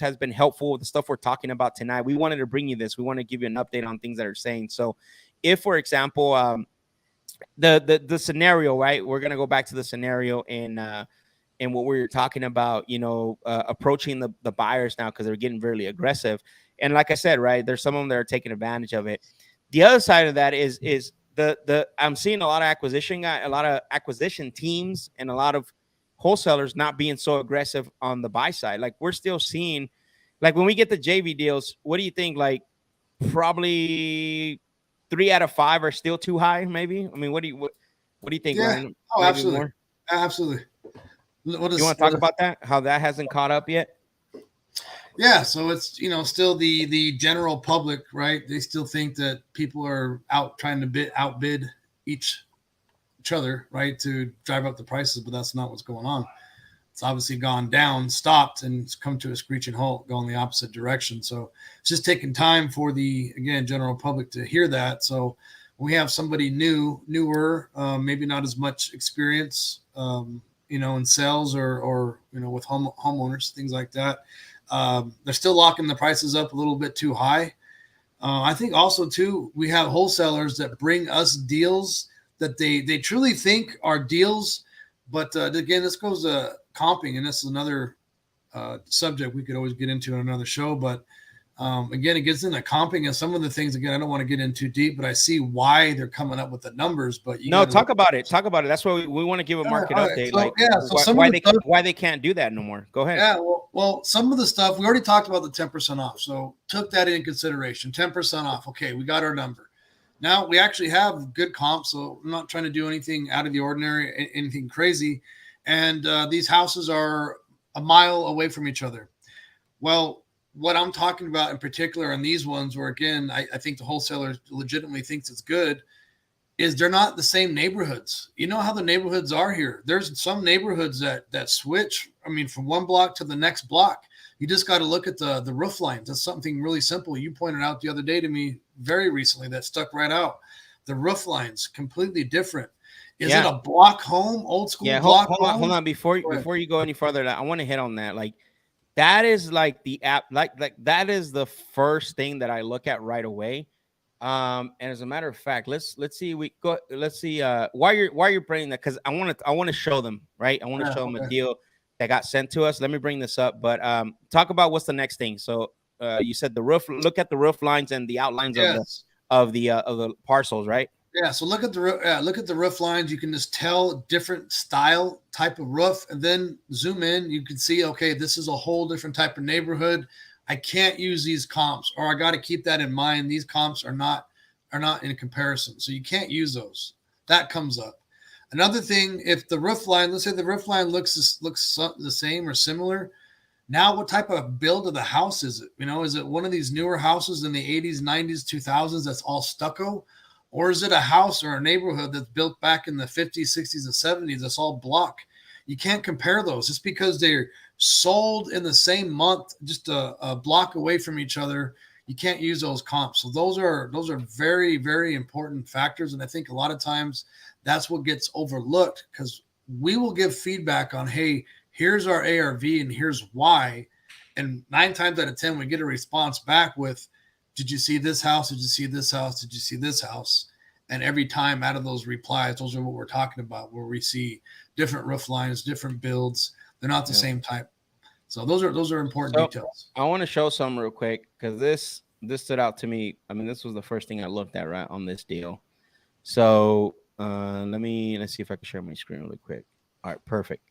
has been helpful with the stuff we're talking about tonight. We wanted to bring you this. We want to give you an update on things that are saying. So, if for example, the scenario, right? We're gonna go back to the scenario and what we were talking about, approaching the buyers now because they're getting really aggressive. And like I said, right, there's some of them that are taking advantage of it. The other side of that is the I'm seeing a lot of acquisition teams and a lot of wholesalers not being so aggressive on the buy side. Like, we're still seeing, like, when we get the JV deals, what do you think? Like, probably 3 out of 5 are still too high, maybe. I mean, what do you think, Yeah. Ryan? Oh, Maybe absolutely. more? Absolutely. You want to talk about that? How that hasn't caught up yet? Yeah, so it's still the general public, right? They still think that people are out trying to outbid each other, right, to drive up the prices, but that's not what's going on. It's obviously gone down, stopped, and it's come to a screeching halt, going the opposite direction. So it's just taking time for the general public to hear that. So we have somebody newer, maybe not as much experience, in sales or with homeowners, things like that. They're still locking the prices up a little bit too high. I think also too, we have wholesalers that bring us deals that they truly think are deals. But again, this goes to comping, and this is another subject we could always get into in another show. But again, it gets into comping and some of the things. Again, I don't want to get in too deep, but I see why they're coming up with the numbers. But talk about it. That's why we want to give a market update. So, why they can't do that no more. Go ahead. Yeah, well, some of the stuff we already talked about, the 10% off. So took that into consideration. 10% off. Okay, we got our number. Now we actually have good comps, so I'm not trying to do anything out of the ordinary, anything crazy. And these houses are a mile away from each other. Well, what I'm talking about in particular on these ones, where again, I think the wholesaler legitimately thinks it's good, is they're not the same neighborhoods. You know how the neighborhoods are here. There's some neighborhoods that switch, from one block to the next block. You just got to look at the roof lines. That's something really simple. You pointed out the other day to me very recently that stuck right out. The roof lines, completely different. Is it a block home, old school Yeah, block hold home? on. Before you go any further, I want to hit on that. Like that is like the app, like that is the first thing that I look at right away. And as a matter of fact, let's see. Let's see. While you're bringing that, because I want to show them, right. I want to Yeah, show them a okay. deal that got sent to us. Let me bring this up. But talk about what's the next thing. So you said the roof. Look at the roof lines and the outlines Yes. of the parcels, right? Yeah, so look at the roof lines. You can just tell different style type of roof, and then zoom in. You can see, okay, this is a whole different type of neighborhood. I can't use these comps, or I got to keep that in mind. These comps are not in comparison, so you can't use those. That comes up. Another thing, if the roof line, let's say the roof line looks the same or similar. Now, what type of build of the house is it? You know, is it one of these newer houses in the 80s, 90s, 2000s that's all stucco? Or is it a house or a neighborhood that's built back in the 50s, 60s, and 70s that's all block? You can't compare those just because they're sold in the same month, just a block away from each other. You can't use those comps. So those are very, very important factors. And I think a lot of times that's what gets overlooked because we will give feedback on, hey, here's our ARV and here's why. And 9 times out of 10, we get a response back with, did you see this house? Did you see this house? Did you see this house? And every time out of those replies, those are what we're talking about, where we see different roof lines, different builds. They're not the same type. So those are important details. I want to show some real quick because this stood out to me. I mean, this was the first thing I looked at right on this deal. So let's see if I can share my screen really quick. All right, perfect.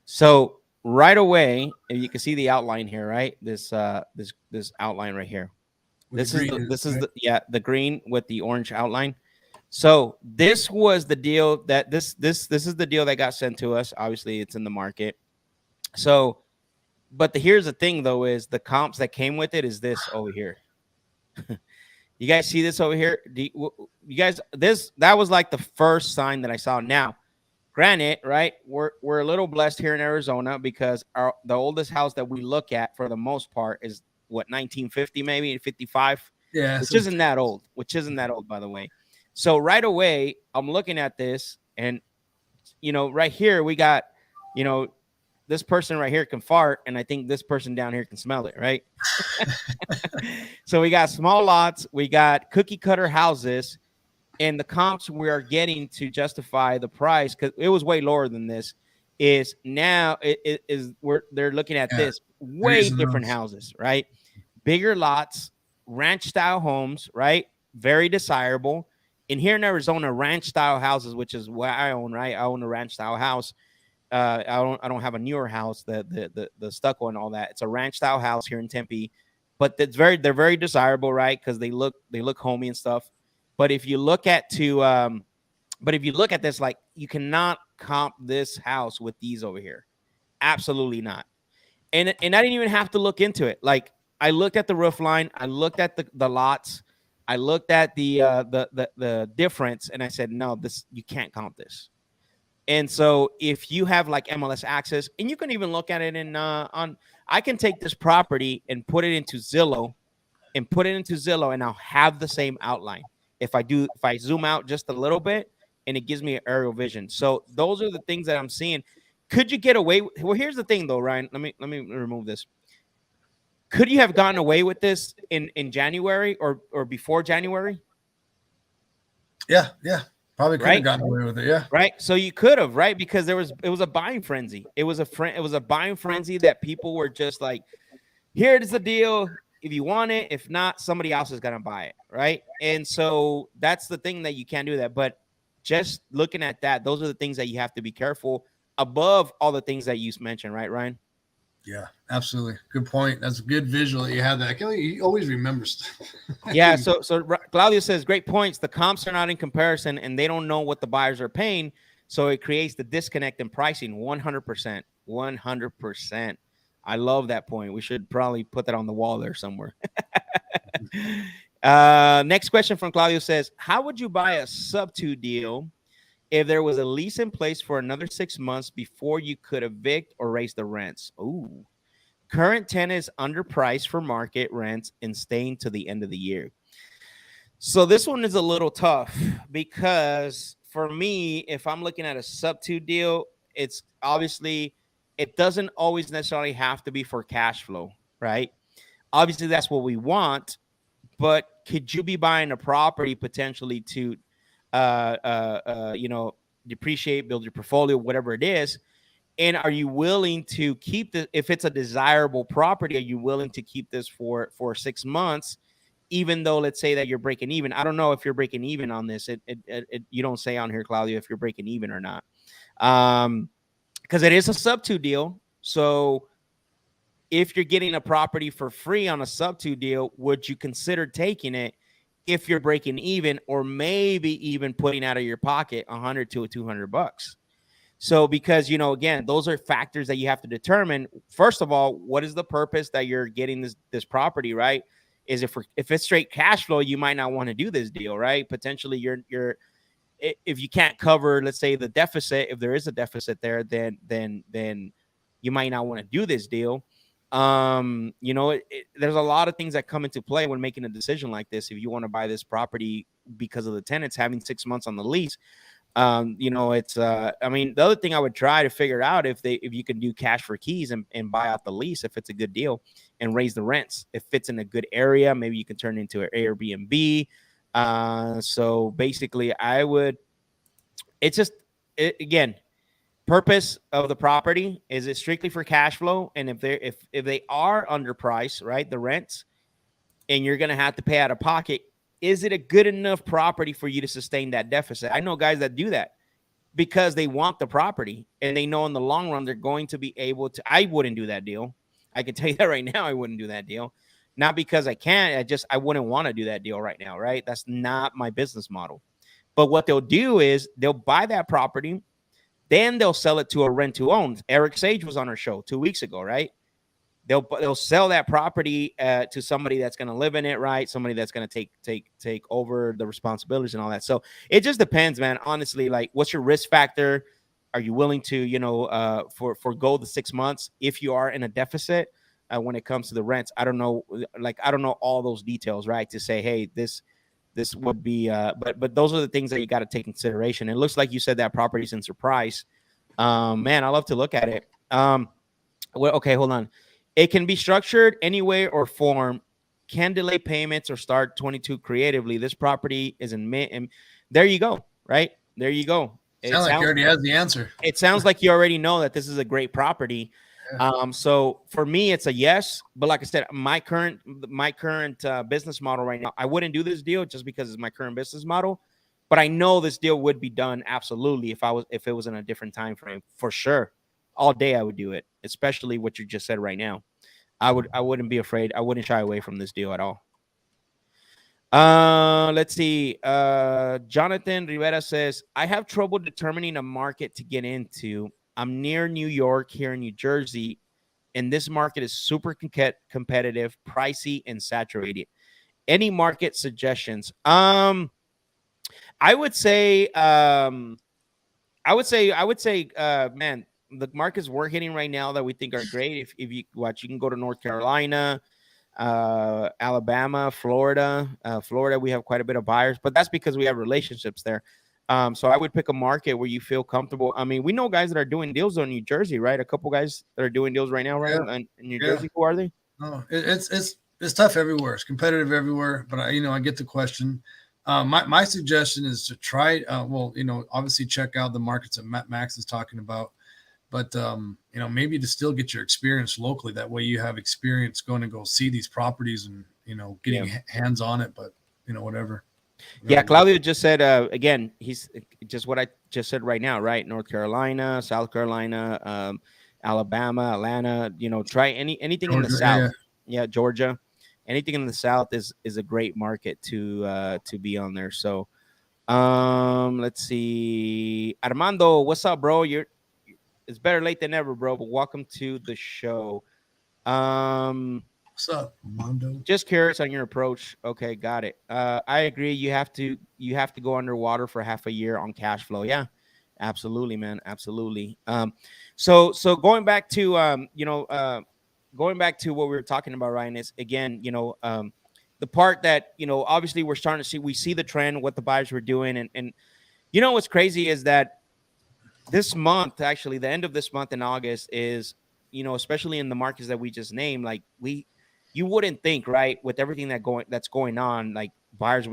So right away, if you can see the outline here, right? This outline right here. This is the green with the orange outline. So this was the deal that this is the deal that got sent to us. Obviously, it's in the market. So, but here's the thing though, is the comps that came with it is this over here. You guys see this over here? You guys, that was like the first sign that I saw. Now, granted, right, we're a little blessed here in Arizona because the oldest house that we look at for the most part is what, 1950, maybe 55. Yeah, which isn't that old. Which isn't that old, by the way. So right away, I'm looking at this, and right here we got, this person right here can fart, and I think this person down here can smell it, right? So we got small lots, we got cookie cutter houses, and the comps we are getting to justify the price, because it was way lower than this, is now they're looking at this way different houses, right? Bigger lots, ranch style homes, right? Very desirable. And here in Arizona, ranch style houses, which is what I own, right? I own a ranch style house. I don't have a newer house, the stucco and all that. It's a ranch style house here in Tempe, but they're very desirable, right? Because they look homey and stuff. But if you look at this, like, you cannot comp this house with these over here. Absolutely not. And I didn't even have to look into it. Like, I looked at the roof line, I looked at the lots, I looked at the difference, and I said, no, you can't comp this. And so if you have like MLS access, and you can even look at it I can take this property and put it into Zillow, and I'll have the same outline. If I zoom out just a little bit, and it gives me an aerial vision. So those are the things that I'm seeing. Could you get away? Well, here's the thing though, Ryan. Let me remove this. Could you have gotten away with this in January or before January? Yeah. Probably could have gotten away with it. Yeah. Right. So you could have, right? Because it was a buying frenzy. It was a buying frenzy that people were just like, here is the deal. If you want it, if not, somebody else is going to buy it. Right. And so that's the thing, that you can't do that. But just looking at that, those are the things that you have to be careful above all the things that you mentioned. Right, Ryan? Yeah, absolutely. Good point. That's a good visual that you have that. He always remembers. Yeah. So Claudio says, great points. The comps are not in comparison, and they don't know what the buyers are paying. So it creates the disconnect in pricing. 100%. 100%. I love that point. We should probably put that on the wall there somewhere. Next question from Claudio says, how would you buy a sub-2 deal if there was a lease in place for another 6 months before you could evict or raise the rents? Ooh. Current tenants underpriced for market rents and staying to the end of the year. So this one is a little tough because for me, if I'm looking at a sub 2 deal, it's obviously, it doesn't always necessarily have to be for cash flow, right? Obviously, that's what we want, but could you be buying a property potentially to, you know, depreciate, build your portfolio, whatever it is? And are you willing to keep the, if it's a desirable property, are you willing to keep this for 6 months, even though let's say that you're breaking even? I don't know if you're breaking even on this. You don't say on here, Claudio, if you're breaking even or not. Because it is a sub 2 deal. So if you're getting a property for free on a sub 2 deal, would you consider taking it if you're breaking even, or maybe even putting out of your pocket 100 to 200 bucks? So, because, you know, again, those are factors that you have to determine. First of all, what is the purpose that you're getting this property, right? Is if it's straight cash flow, you might not want to do this deal, right? Potentially, you're if you can't cover, let's say, the deficit, if there is a deficit there, then you might not want to do this deal. You know, there's a lot of things that come into play when making a decision like this. If you want to buy this property because of the tenants having 6 months on the lease, you know, it's I mean, the other thing I would try to figure out, if you can do cash for keys and buy out the lease if it's a good deal, and raise the rents. If it's in a good area, maybe you can turn it into an Airbnb. So basically, it's just, again, purpose of the property, is it strictly for cash flow? And if they are underpriced, right, the rents, and you're going to have to pay out of pocket, is it a good enough property for you to sustain that deficit? I know guys that do that because they want the property and they know in the long run they're going to be able to. I wouldn't do that deal. I can tell you that right now. I wouldn't do that deal. Not because I can't. I wouldn't want to do that deal right now, right? That's not my business model. But what they'll do is they'll buy that property, then they'll sell it to a rent to own. Eric Sage was on our show 2 weeks ago, right? They'll sell that property to somebody that's going to live in it, right? Somebody that's going to take over the responsibilities and all that. So it just depends, man. Honestly, like, what's your risk factor? Are you willing to, you know, forego the 6 months if you are in a deficit when it comes to the rents? I don't know, like, I don't know all those details, right? To say, hey, this would be, but those are the things that you got to take consideration. It looks like you said that property's in Surprise. Man, I love to look at it. Well, okay, hold on. It can be structured any way or form, can delay payments or start 22 creatively. This property is in mint. And there you go, right? There you go. Sounds like he already has the answer. It sounds like you already know that this is a great property. Yeah. So for me, it's a yes. But like I said, my current business model right now, I wouldn't do this deal just because it's my current business model. But I know this deal would be done absolutely if it was in a different time frame, for sure. All day I would do it, especially what you just said right now. I wouldn't be afraid. I wouldn't shy away from this deal at all. Let's see. Jonathan Rivera says, I have trouble determining a market to get into. I'm near New York, here in New Jersey, and this market is super competitive, pricey, and saturated. Any market suggestions? I would say, man, the markets we're hitting right now that we think are great. If you watch, you can go to North Carolina, Alabama, Florida. Florida, we have quite a bit of buyers, but that's because we have relationships there. So I would pick a market where you feel comfortable. I mean, we know guys that are doing deals on New Jersey, right? A couple guys that are doing deals right now, right? Yeah. In New Jersey, who are they? Oh, it's tough everywhere. It's competitive everywhere. But I get the question. My suggestion is to try. Obviously check out the markets that Max is talking about. But, maybe to still get your experience locally. That way you have experience going to go see these properties and, getting hands on it. But, whatever. Yeah, Claudio just said, again, he's just what I just said right now, right? North Carolina, South Carolina, Alabama, Atlanta, try anything Georgia, in the South. Yeah, Georgia. Anything in the South is a great market to be on there. So let's see. Armando, what's up, bro? It's better late than never, bro. But welcome to the show. What's up, Mondo? Just curious on your approach. Okay, got it. I agree. You have to go underwater for half a year on cash flow. Yeah, absolutely, man. Absolutely. So going back to going back to what we were talking about, Ryan, is again, the part that obviously we're starting to see. We see the trend, what the buyers were doing, and You know what's crazy is that this month, actually, the end of this month in August is, especially in the markets that we just named, like you wouldn't think, right, with everything that's going on, like buyers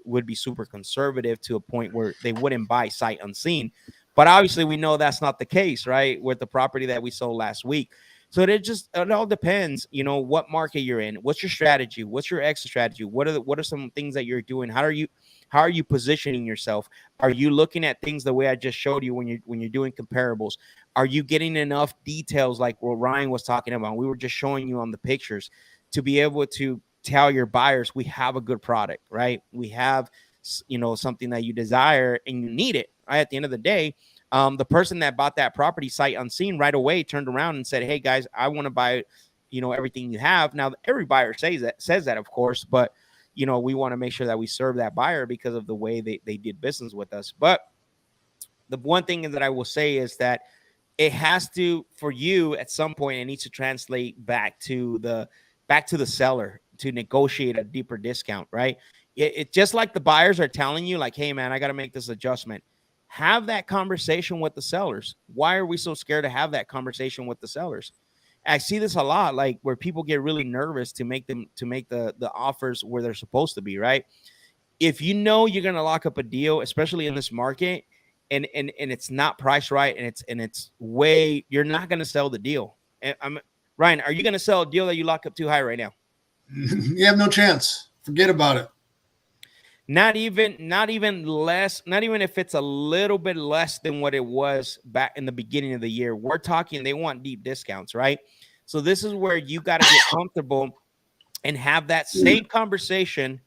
would be super conservative to a point where they wouldn't buy sight unseen. But obviously, we know that's not the case, right, with the property that we sold last week. So it all depends, what market you're in, what's your strategy, what's your exit strategy, what are some things that you're doing, how are you positioning yourself? Are you looking at things the way I just showed you when you're doing comparables? Are you getting enough details like what Ryan was talking about? We were just showing you on the pictures to be able to tell your buyers we have a good product, right? We have something that you desire and you need it, right? At the end of the day, the person that bought that property sight unseen right away turned around and said, "Hey guys, I want to buy, everything you have." Now every buyer says that, of course, but we want to make sure that we serve that buyer because of the way they did business with us. But the one thing that I will say is that it has to, for you at some point, it needs to translate back to the seller to negotiate a deeper discount, right? It just like the buyers are telling you, like, hey man, I got to make this adjustment. Have that conversation with the sellers. Why are we so scared to have that conversation with the sellers? I see this a lot, like where people get really nervous to make the offers where they're supposed to be, right? If you know you're gonna lock up a deal, especially in this market, and it's not priced right, and it's way, you're not gonna sell the deal. And Ryan, are you gonna sell a deal that you lock up too high right now? You have no chance. Forget about it. Not even less, not even if it's a little bit less than what it was back in the beginning of the year. We're talking, they want deep discounts, right? So this is where you got to get comfortable and have that same conversation.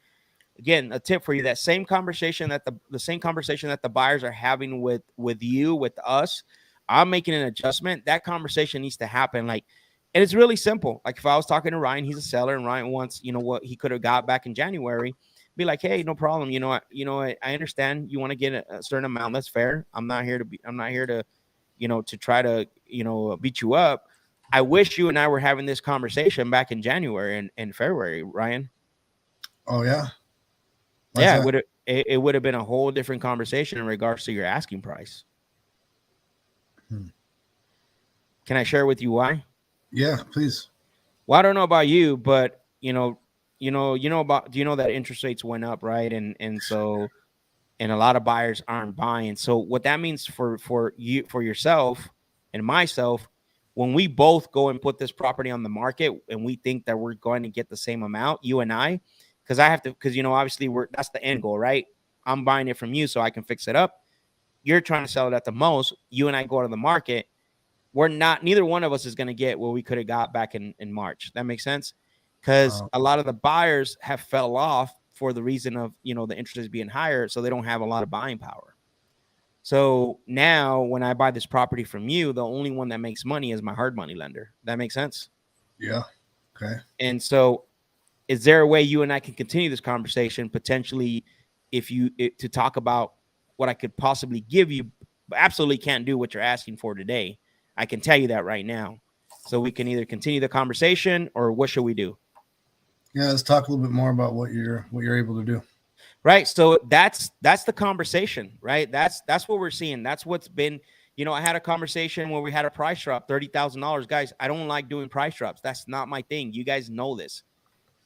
Again, a tip for you: that same conversation that the same conversation that the buyers are having with you, with us. I'm making an adjustment. That conversation needs to happen. Like, and it's really simple. Like if I was talking to Ryan, he's a seller, and Ryan wants, what he could have got back in January. Be like, hey, no problem. I understand you want to get a certain amount. That's fair. I'm not here to, to try to, beat you up. I wish you and I were having this conversation back in January and February, Ryan. Oh yeah. Yeah, it would have been a whole different conversation in regards to your asking price. Can I share with you why? Yeah, please. Well, I don't know about you, but do you know that interest rates went up, right? And a lot of buyers aren't buying. So what that means for you, for yourself and myself, when we both go and put this property on the market and we think that we're going to get the same amount, you and I, because obviously that's the end goal, right? I'm buying it from you so I can fix it up. You're trying to sell it at the most. You and I go to the market. Neither one of us is going to get what we could have got back in March. That makes sense? Because a lot of the buyers have fell off for the reason of, the interest is being higher. So they don't have a lot of buying power. So now when I buy this property from you, the only one that makes money is my hard money lender. That makes sense? Yeah. Okay. And so is there a way you and I can continue this conversation potentially to talk about what I could possibly give you, but absolutely can't do what you're asking for today. I can tell you that right now. So we can either continue the conversation or what should we do? Yeah, let's talk a little bit more about what you're able to do. Right. So that's the conversation, right? That's what we're seeing. That's what's been, I had a conversation where we had a price drop, $30,000. Guys, I don't like doing price drops. That's not my thing. You guys know this.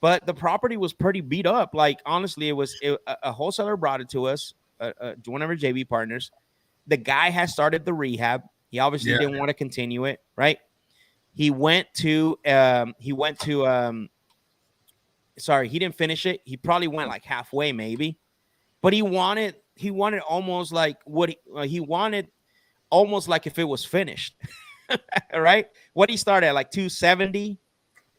But the property was pretty beat up. Like, honestly, a wholesaler brought it to us, one of our JV partners. The guy has started the rehab. He obviously didn't want to continue it, right? He didn't finish it. He probably went like halfway, maybe. But he wanted almost like he wanted almost like if it was finished, right? What he started at, like 270,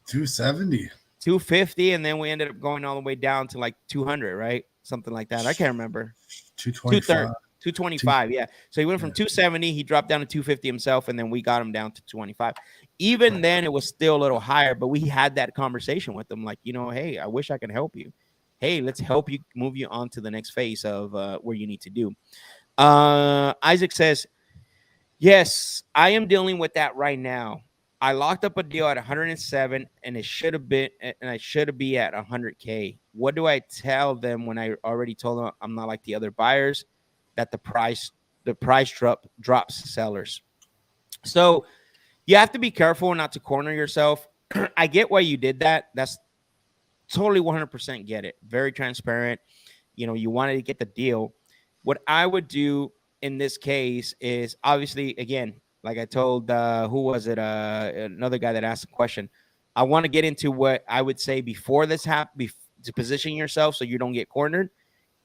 250, and then we ended up going all the way down to like 200, right? Something like that. I can't remember. 225. Yeah. So he went from 270, he dropped down to 250 himself, and then we got him down to 25. Even then, it was still a little higher, but we had that conversation with him, like, hey, I wish I could help you. Hey, let's help you move you on to the next phase of where you need to do. Isaac says, yes, I am dealing with that right now. I locked up a deal at 107 and I should be at 100K. What do I tell them when I already told them I'm not like the other buyers? that the price drops sellers. So you have to be careful not to corner yourself. I get why you did that. That's totally 100% get it. Very transparent. You wanted to get the deal. What I would do in this case is, obviously, again, like I told, who was it? Another guy that asked a question. I want to get into what I would say before this happens, to position yourself so you don't get cornered,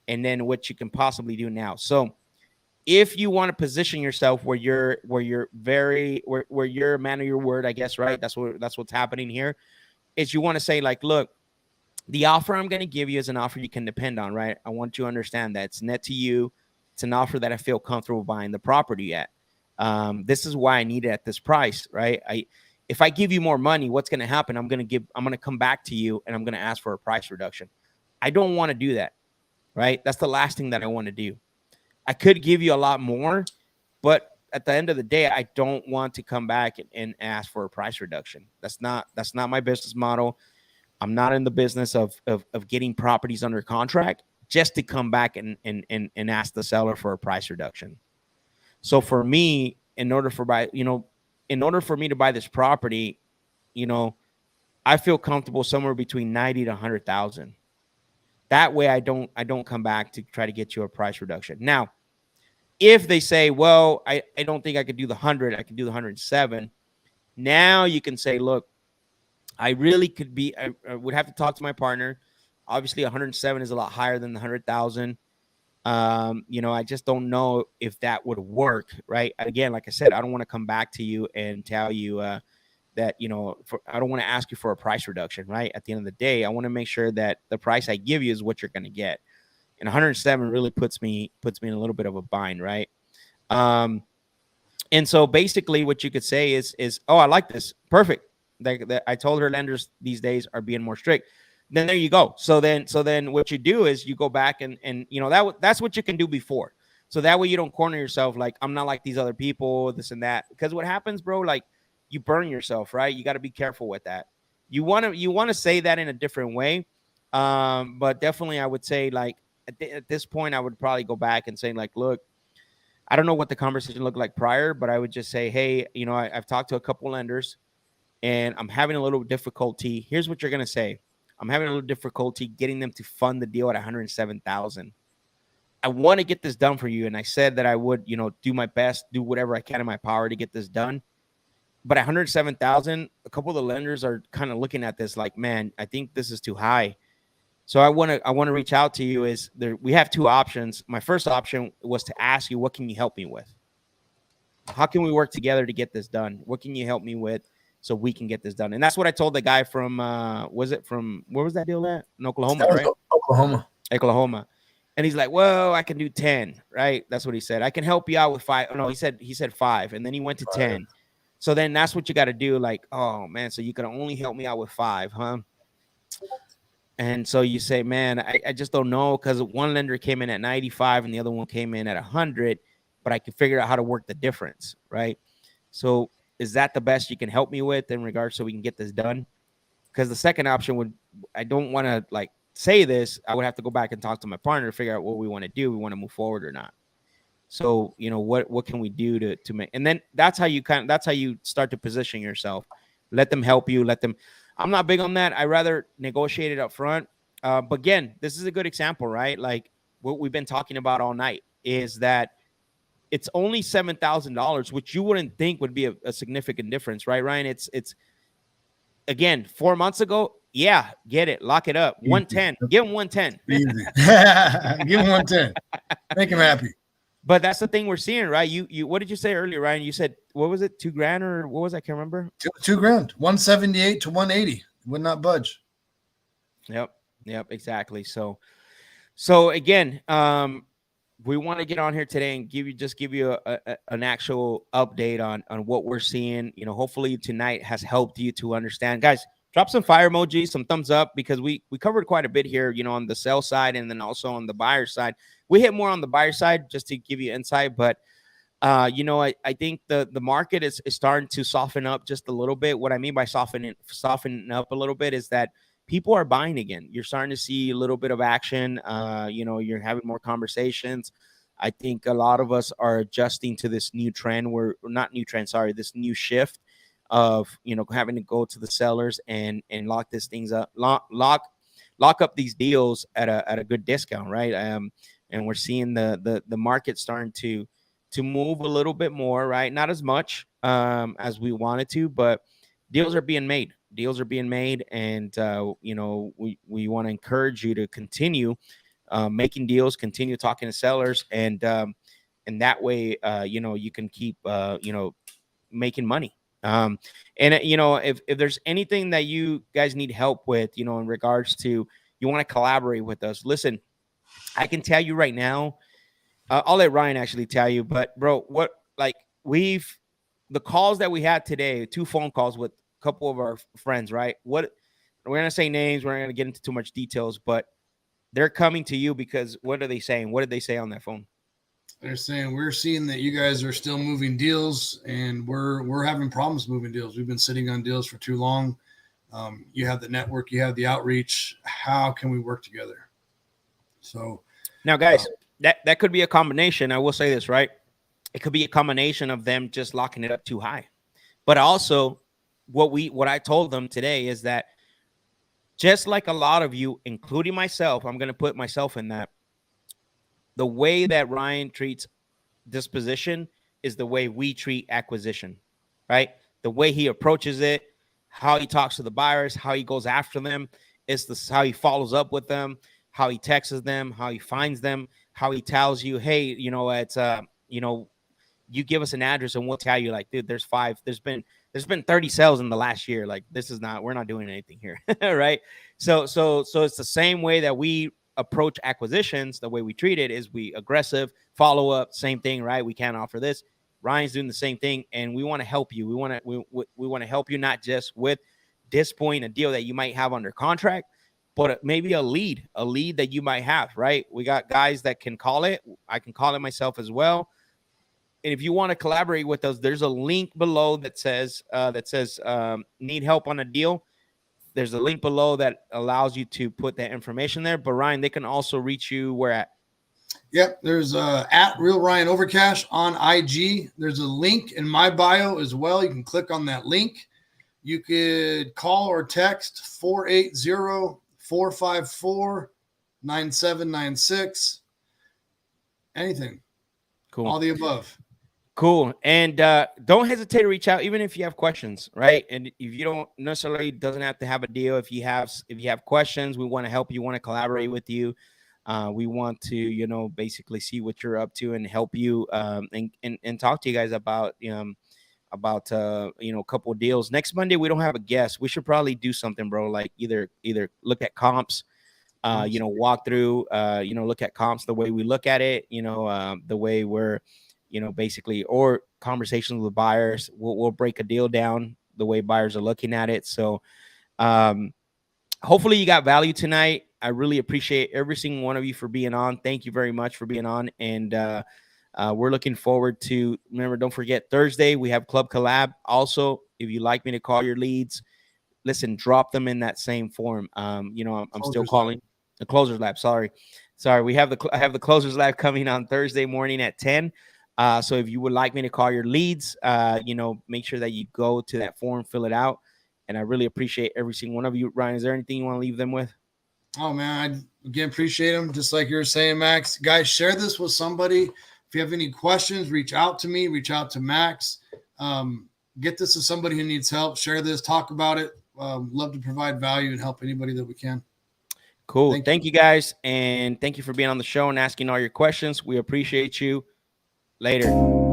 and then what you can possibly do now. So if you want to position yourself where you're a man of your word, I guess, right? That's what's happening here, is you want to say, like, look, the offer I'm going to give you is an offer you can depend on, right? I want you to understand that it's net to you. It's an offer that I feel comfortable buying the property at. This is why I need it at this price, right? If I give you more money, what's going to happen? I'm going to come back to you and I'm going to ask for a price reduction. I don't want to do that, right? That's the last thing that I want to do. I could give you a lot more, but at the end of the day, I don't want to come back and ask for a price reduction. That's not my business model. I'm not in the business of getting properties under contract just to come back and ask the seller for a price reduction. So for me, in order for me to buy this property, I feel comfortable somewhere between 90 to 100,000. That way I don't come back to try to get you a price reduction. Now, if they say, well, I don't think I could do the 100, I can do the 107. Now you can say, look, I really could be, I would have to talk to my partner. Obviously 107 is a lot higher than the 100,000. I just don't know if that would work, right? Again, like I said, I don't want to come back to you and tell you that, I don't want to ask you for a price reduction, right? At the end of the day, I want to make sure that the price I give you is what you're going to get. And 107 really puts me in a little bit of a bind, right? And so basically what you could say is, oh, I like this. Perfect. I told her lenders these days are being more strict. Then there you go. So then what you do is you go back and that's what you can do before. So that way you don't corner yourself like, I'm not like these other people, this and that. Because what happens, bro, like, you burn yourself, right? You got to be careful with that. You want to say that in a different way. But definitely I would say, like, at this point, I would probably go back and say, like, look, I don't know what the conversation looked like prior, but I would just say, hey, I've talked to a couple lenders and I'm having a little difficulty. Here's what you're going to say. I'm having a little difficulty getting them to fund the deal at 107,000. I want to get this done for you. And I said that I would, do my best, do whatever I can in my power to get this done. But 107,000, a couple of the lenders are kind of looking at this like, man, I think this is too high. So I want to reach out to you. We have two options. My first option was to ask you, what can you help me with? How can we work together to get this done? What can you help me with so we can get this done? And that's what I told the guy from, where was that deal at? In Oklahoma, right? Oklahoma. And he's like, well, I can do 10, right? That's what he said. I can help you out with 5. Oh, no, he said 5. And then he went to 10. So then that's what you got to do. Like, oh man, so you can only help me out with 5, huh? And so you say, man, I just don't know, because one lender came in at 95 and the other one came in at 100, but I can figure out how to work the difference, right? So is that the best you can help me with in regards so we can get this done? Because the second option I don't want to like say this. I would have to go back and talk to my partner to figure out what we want to do. We want to move forward or not. So, what can we do to make, and then that's how you start to position yourself. Let them help you. I'm not big on that. I rather negotiate it up front. But again, this is a good example, right? Like what we've been talking about all night is that it's only $7,000, which you wouldn't think would be a significant difference, right, Ryan? It's again, 4 months ago. Yeah, get it, lock it up. 110, give him 110. Give him 110. Make him happy. But that's the thing we're seeing, right? You what did you say earlier, Ryan? You said, what was it, $2,000 or what was I can't remember? $2,000, 178 to 180, would not budge. Yep, exactly. So again, we want to get on here today and give you an actual update on what we're seeing. Hopefully tonight has helped you to understand, guys. Drop some fire emojis, some thumbs up, because we covered quite a bit here, on the sell side and then also on the buyer side. We hit more on the buyer side just to give you insight, but I think the market is starting to soften up just a little bit. What I mean by softening up a little bit is that people are buying again. You're starting to see a little bit of action. You're having more conversations. I think a lot of us are adjusting to this new trend, not new trend, sorry, this new shift of, having to go to the sellers and lock these things up, lock up these deals at a good discount, right? And we're seeing the market starting to move a little bit more, right? Not as much as we wanted to, but deals are being made. Deals are being made, and we want to encourage you to continue making deals, continue talking to sellers, and that way, you can keep making money. If there's anything that you guys need help with, in regards to, you want to collaborate with us, listen, I can tell you right now. I'll let Ryan actually tell you, but bro, the calls that we had today, 2 phone calls with a couple of our friends, right? What we're gonna say names, we're not gonna get into too much details, but they're coming to you because what are they saying? What did they say on that phone? They're saying, we're seeing that you guys are still moving deals, and we're having problems moving deals. We've been sitting on deals for too long. You have the network, you have the outreach. How can we work together? So now, guys, that could be a combination. I will say this, right? It could be a combination of them just locking it up too high, but also what I told them today is that, just like a lot of you, including myself, I'm going to put myself in that. The way that Ryan treats disposition is the way we treat acquisition, right? The way he approaches it, how he talks to the buyers, how he goes after them, is how he follows up with them, how he texts them, how he finds them, how he tells you, hey, it's you give us an address and we'll tell you, like, dude, there's 30 sales in the last year. Like, we're not doing anything here. Right. So it's the same way that we approach acquisitions. The way we treat it is we aggressive follow up, same thing, right? We can't offer this. Ryan's doing the same thing, and we want to help you. We want to help you, not just with disappointing a deal that you might have under contract, but maybe a lead that you might have, right? We got guys that can call it. I can call it myself as well. And if you want to collaborate with us, there's a link below that says need help on a deal. There's a link below that allows you to put that information there. But Ryan, they can also reach you where at? Yep, there's at Real Ryan Overcash on IG. There's a link in my bio as well. You can click on that link. You could call or text 480-454-9796. Anything. Cool. All the above. Cool. And don't hesitate to reach out, even if you have questions, right? And if you don't necessarily, doesn't have to have a deal. If you have questions, we want to help you, want to collaborate with you. We want to, basically see what you're up to and help you and talk to you guys about a couple of deals. Next Monday, we don't have a guest. We should probably do something, bro. Like either look at comps, walk through, look at comps the way we look at it, the way we're, basically, or conversations with buyers. We'll break a deal down the way buyers are looking at it. So hopefully you got value tonight. I really appreciate every single one of you for being on. Thank you very much for being on. And we're looking forward to, remember, don't forget, Thursday, we have Club Collab. Also, if you'd like me to call your leads, listen, drop them in that same form. I'm still calling the Closers Lab. Sorry. I have the Closers Lab coming on Thursday morning at 10. So if you would like me to call your leads, make sure that you go to that form, fill it out. And I really appreciate every single one of you. Ryan, is there anything you want to leave them with? Oh, man, I again appreciate them. Just like you were saying, Max. Guys, share this with somebody. If you have any questions, reach out to me, reach out to Max. Get this to somebody who needs help. Share this, talk about it. Love to provide value and help anybody that we can. Cool. Thank you, guys. And thank you for being on the show and asking all your questions. We appreciate you. Later.